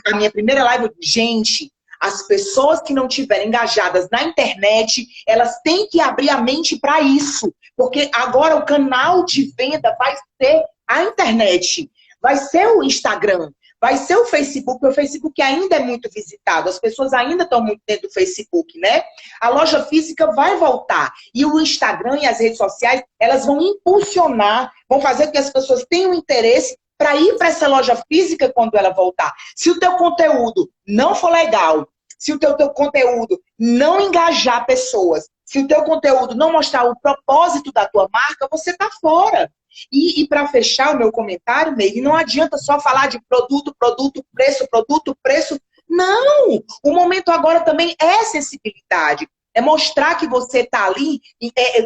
a minha primeira live, gente, as pessoas que não estiverem engajadas na internet, elas têm que abrir a mente para isso. Porque agora o canal de venda vai ser a internet, vai ser o Instagram, vai ser o Facebook, porque o Facebook ainda é muito visitado, as pessoas ainda estão muito dentro do Facebook, né? A loja física vai voltar. E o Instagram e as redes sociais, elas vão impulsionar, vão fazer com que as pessoas tenham interesse para ir para essa loja física quando ela voltar. Se o teu conteúdo não for legal, se o teu conteúdo não engajar pessoas, se o teu conteúdo não mostrar o propósito da tua marca, você tá fora. E para fechar o meu comentário, Meire, não adianta só falar de produto, preço. Não! O momento agora também é sensibilidade. É mostrar que você está ali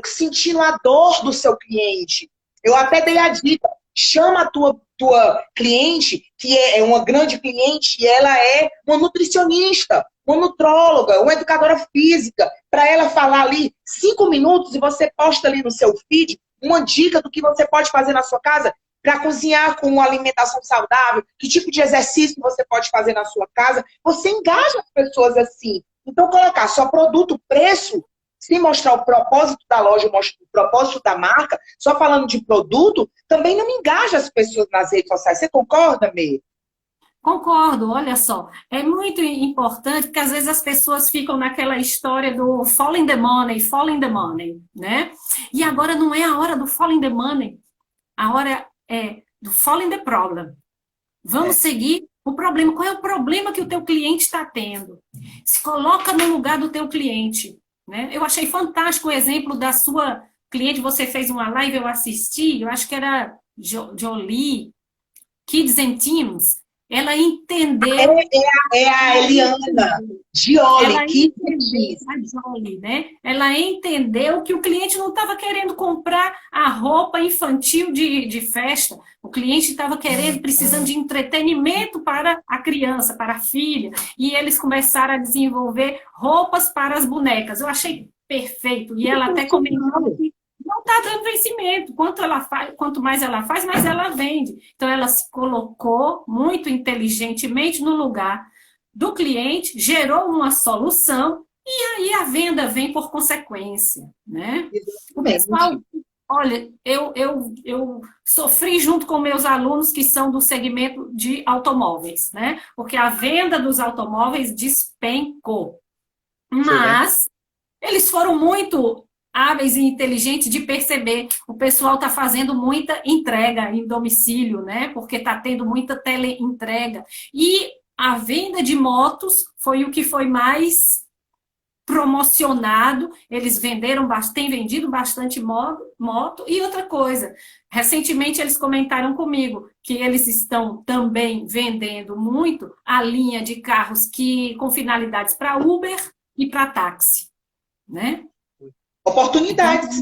sentindo a dor do seu cliente. Eu até dei a dica. Chama a tua cliente, que é uma grande cliente, e ela é uma nutricionista, uma nutróloga, uma educadora física, para ela falar ali 5 minutos e você posta ali no seu feed uma dica do que você pode fazer na sua casa para cozinhar com uma alimentação saudável, que tipo de exercício você pode fazer na sua casa. Você engaja as pessoas assim. Então, colocar só produto, preço, sem mostrar o propósito da loja, o propósito da marca, só falando de produto, também não engaja as pessoas nas redes sociais. Você concorda, Meire? Concordo, olha só. É muito importante, porque às vezes as pessoas ficam naquela história do follow the money, né? E agora não é a hora do follow the money, a hora é do follow the problem. Vamos seguir o problema. Qual é o problema que o teu cliente está tendo? Se coloca no lugar do teu cliente, né? Eu achei fantástico o exemplo da sua cliente. Você fez uma live, eu assisti, eu acho que era Jolie, Kids and Teens. Ela entendeu... É a Eliana Gioli, que Jolie, né? Ela entendeu que o cliente não estava querendo comprar a roupa infantil de festa. O cliente estava precisando de entretenimento para a criança, para a filha. E eles começaram a desenvolver roupas para as bonecas. Eu achei perfeito. E ela até comentou que não está dando vencimento. Quanto mais ela faz, mais ela vende. Então, ela se colocou muito inteligentemente no lugar do cliente, gerou uma solução e aí a venda vem por consequência, né? O pessoal, olha, eu sofri junto com meus alunos que são do segmento de automóveis, né? Porque a venda dos automóveis despencou. Mas eles foram muito hábeis e inteligentes de perceber. O pessoal está fazendo muita entrega em domicílio, né? Porque está tendo muita teleentrega. E a venda de motos foi o que foi mais promocionado. Eles têm vendido bastante moto. E outra coisa, recentemente eles comentaram comigo que eles estão também vendendo muito a linha de carros com finalidades para Uber e para táxi, né? Oportunidades.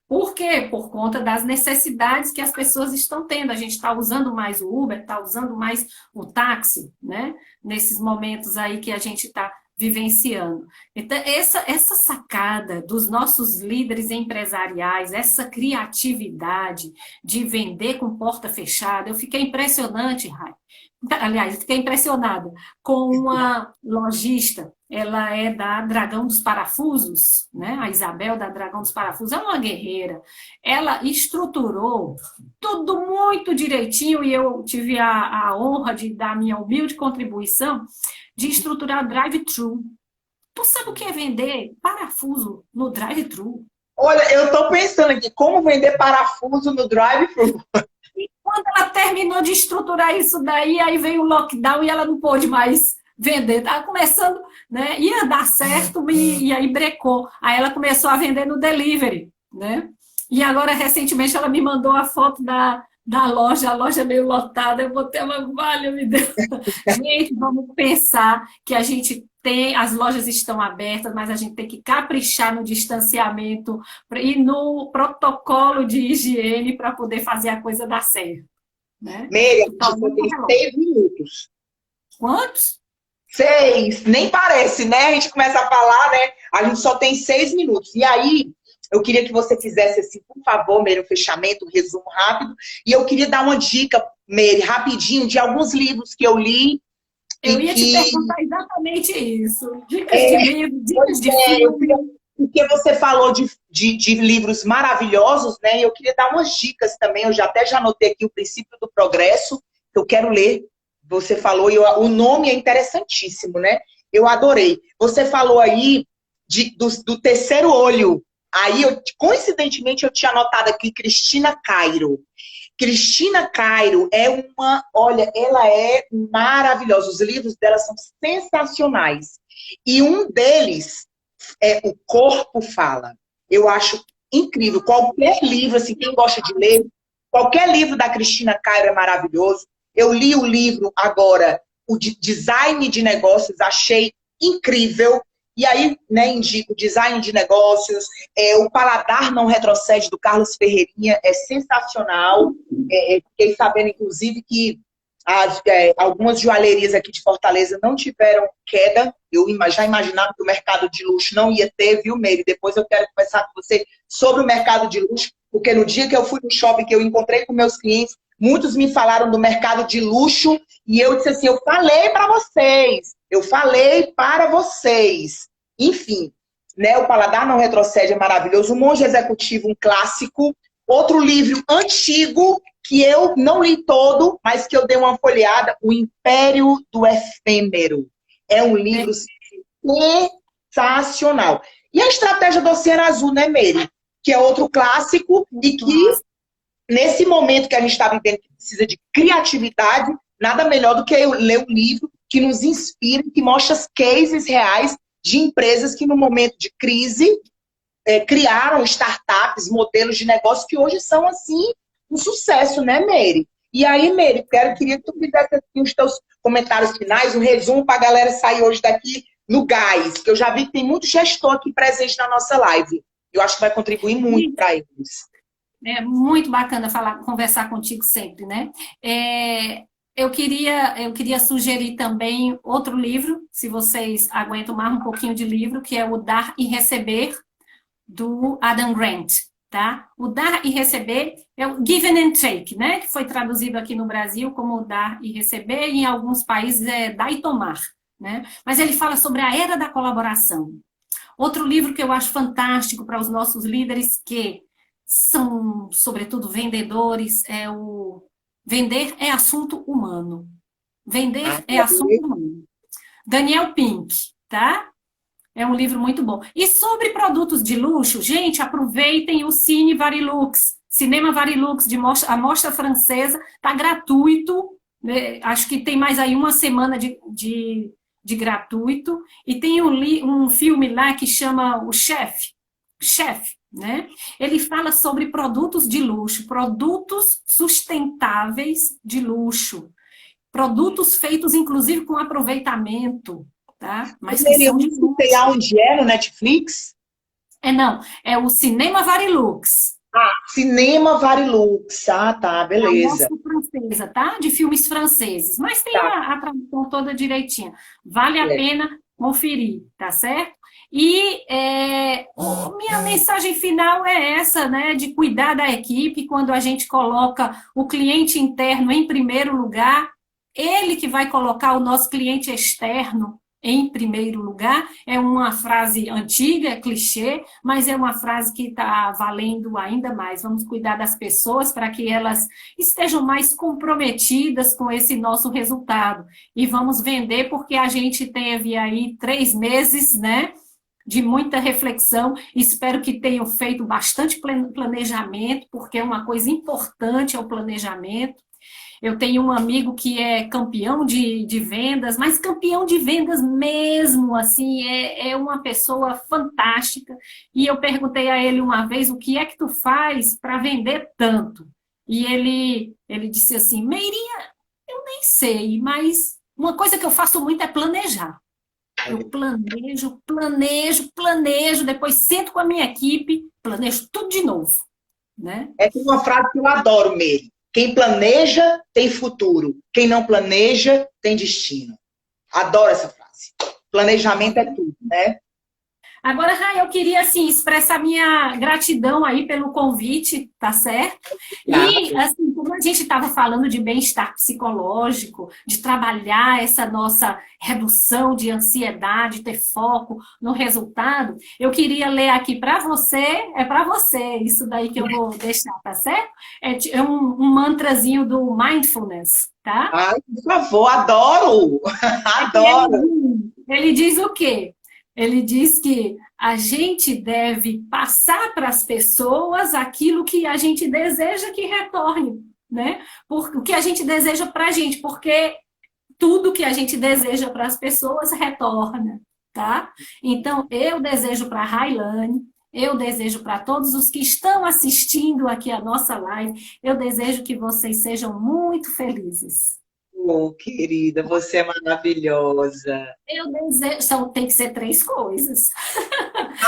Por quê? Por conta das necessidades que as pessoas estão tendo. A gente está usando mais o Uber, está usando mais o táxi, né? Nesses momentos aí que a gente está vivenciando. Então, essa sacada dos nossos líderes empresariais, essa criatividade de vender com porta fechada, eu fiquei impressionante, Rai. Aliás, eu fiquei impressionada com uma lojista. Ela é da Dragão dos Parafusos, né? A Isabel da Dragão dos Parafusos é uma guerreira. Ela estruturou tudo muito direitinho e eu tive a honra de dar minha humilde contribuição de estruturar drive-thru. Tu sabe o que é vender parafuso no drive-thru? Olha, eu estou pensando aqui, como vender parafuso no drive-thru? E quando ela terminou de estruturar isso daí, aí veio o lockdown e ela não pôde mais vender. Estava começando, né? Ia dar certo e aí brecou. Aí ela começou a vender no delivery, né? E agora, recentemente, ela me mandou a foto da loja, a loja meio lotada. Eu botei uma valha, me deu. Gente, vamos pensar que a gente tem, as lojas estão abertas, mas a gente tem que caprichar no distanciamento e no protocolo de higiene para poder fazer a coisa dar certo. Né? Meia, então, tem 6 minutos. Quantos? 6, nem parece, né? A gente começa a falar, né? A gente só tem 6 minutos. E aí, eu queria que você fizesse, assim, por favor, Meire, um fechamento, um resumo rápido. E eu queria dar uma dica, Meire, rapidinho, de alguns livros que eu li. Eu ia te perguntar exatamente isso. Dicas de livro, dicas de filme. Porque você falou de livros maravilhosos, né? E eu queria dar umas dicas também. Eu até já anotei aqui o Princípio do Progresso, que eu quero ler. Você falou, e o nome é interessantíssimo, né? Eu adorei. Você falou aí do terceiro olho. Aí, coincidentemente, eu tinha anotado aqui Cristina Cairo. Cristina Cairo olha, ela é maravilhosa. Os livros dela são sensacionais. E um deles é O Corpo Fala. Eu acho incrível. Qualquer livro, assim, quem gosta de ler, qualquer livro da Cristina Cairo é maravilhoso. Eu li o livro agora, o de Design de Negócios, achei incrível. E aí, né, indico Design de Negócios, O Paladar Não Retrocede, do Carlos Ferreirinha, é sensacional. Fiquei sabendo, inclusive, que algumas joalherias aqui de Fortaleza não tiveram queda. Eu já imaginava que o mercado de luxo não ia ter, viu, Meire? Depois eu quero conversar com você sobre o mercado de luxo, porque no dia que eu fui no shopping, que eu encontrei com meus clientes, muitos me falaram do mercado de luxo, e eu disse assim, eu falei para vocês. Enfim, né, O Paladar Não Retrocede é maravilhoso. O Monge Executivo, um clássico. Outro livro antigo, que eu não li todo, mas que eu dei uma folheada, O Império do Efêmero. É um livro sensacional. E a Estratégia do Oceano Azul, né, Meire? Que é outro clássico e que, nesse momento que a gente está vivendo, que precisa de criatividade, nada melhor do que eu ler um livro que nos inspira, que mostra as cases reais de empresas que no momento de crise criaram startups, modelos de negócio que hoje são, assim, um sucesso, né, Mary? E aí, Mary, queria que tu fizesse aqui os teus comentários finais, um resumo para a galera sair hoje daqui no gás, que eu já vi que tem muito gestor aqui presente na nossa live. Eu acho que vai contribuir muito para eles. É muito bacana conversar contigo sempre, né? Eu queria sugerir também outro livro, se vocês aguentam mais um pouquinho de livro, que é o Dar e Receber, do Adam Grant, tá? O Dar e Receber é o Give and Take, né? Que foi traduzido aqui no Brasil como Dar e Receber, e em alguns países é Dar e Tomar, né? Mas ele fala sobre a era da colaboração. Outro livro que eu acho fantástico para os nossos líderes, que são, sobretudo, vendedores, é o Vender é Assunto Humano. Vender é Assunto Humano. Daniel Pink, tá? É um livro muito bom. E sobre produtos de luxo, gente, aproveitem o Cine Varilux. Cinema Varilux, a mostra francesa, tá gratuito. Né? Acho que tem mais aí uma semana de gratuito. E tem um filme lá que chama O Chefe. Né? Ele fala sobre produtos de luxo, produtos sustentáveis de luxo, produtos feitos, inclusive, com aproveitamento. Tá? Mas que eu não sei aonde é, no Netflix? Não, é o Cinema Varilux. Cinema Varilux, tá, beleza. É uma francesa, tá? De filmes franceses, mas tem a tradução toda direitinha. Vale a pena conferir, tá certo? E minha mensagem final é essa, né? De cuidar da equipe quando a gente coloca o cliente interno em primeiro lugar, ele que vai colocar o nosso cliente externo em primeiro lugar. É uma frase antiga, é clichê, mas é uma frase que está valendo ainda mais. Vamos cuidar das pessoas para que elas estejam mais comprometidas com esse nosso resultado. E vamos vender porque a gente teve aí 3 meses, né, de muita reflexão. Espero que tenham feito bastante planejamento, porque é uma coisa importante é o planejamento. Eu tenho um amigo que é campeão de vendas, mas campeão de vendas mesmo, assim, é uma pessoa fantástica. E eu perguntei a ele uma vez, o que é que tu faz para vender tanto? E ele disse assim, Meirinha, eu nem sei, mas uma coisa que eu faço muito é planejar. Eu planejo, depois sento com a minha equipe, planejo tudo de novo. Né? Tem uma frase que eu adoro, Meire. Quem planeja, tem futuro. Quem não planeja, tem destino. Adoro essa frase. Planejamento é tudo, né? Agora, Rai, eu queria, assim, expressar minha gratidão aí pelo convite, tá certo? E, assim, como a gente estava falando de bem-estar psicológico, de trabalhar essa nossa redução de ansiedade, ter foco no resultado, eu queria ler aqui para você, isso daí que eu vou deixar, tá certo? É um mantrazinho do Mindfulness, tá? Ai, por favor, adoro! Adoro! Ele diz o quê? Ele diz que a gente deve passar para as pessoas aquilo que a gente deseja que retorne, né? O que a gente deseja para a gente, porque tudo que a gente deseja para as pessoas retorna, tá? Então, eu desejo para a Railane, eu desejo para todos os que estão assistindo aqui a nossa live, eu desejo que vocês sejam muito felizes. Oh, querida, você é maravilhosa. Eu desejo, tem que ser 3 coisas.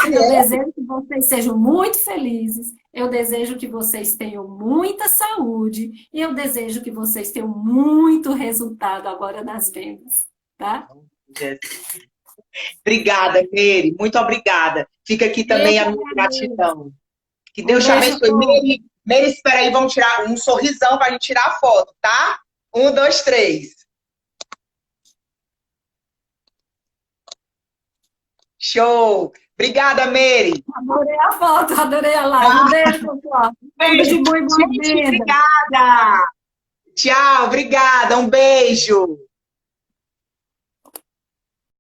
Eu desejo que vocês sejam muito felizes, eu desejo que vocês tenham muita saúde e eu desejo que vocês tenham muito resultado agora nas vendas, tá? Obrigada, Meire, muito obrigada. Fica aqui também a minha gratidão. Que Deus te abençoe. Meire, espera aí, vamos tirar um sorrisão para a gente tirar a foto, tá? 1, 2, 3. Show! Obrigada, Meire. Adorei a foto, adorei a live. Um beijo, pessoal. Beijo, obrigada. Tchau, obrigada. Um beijo.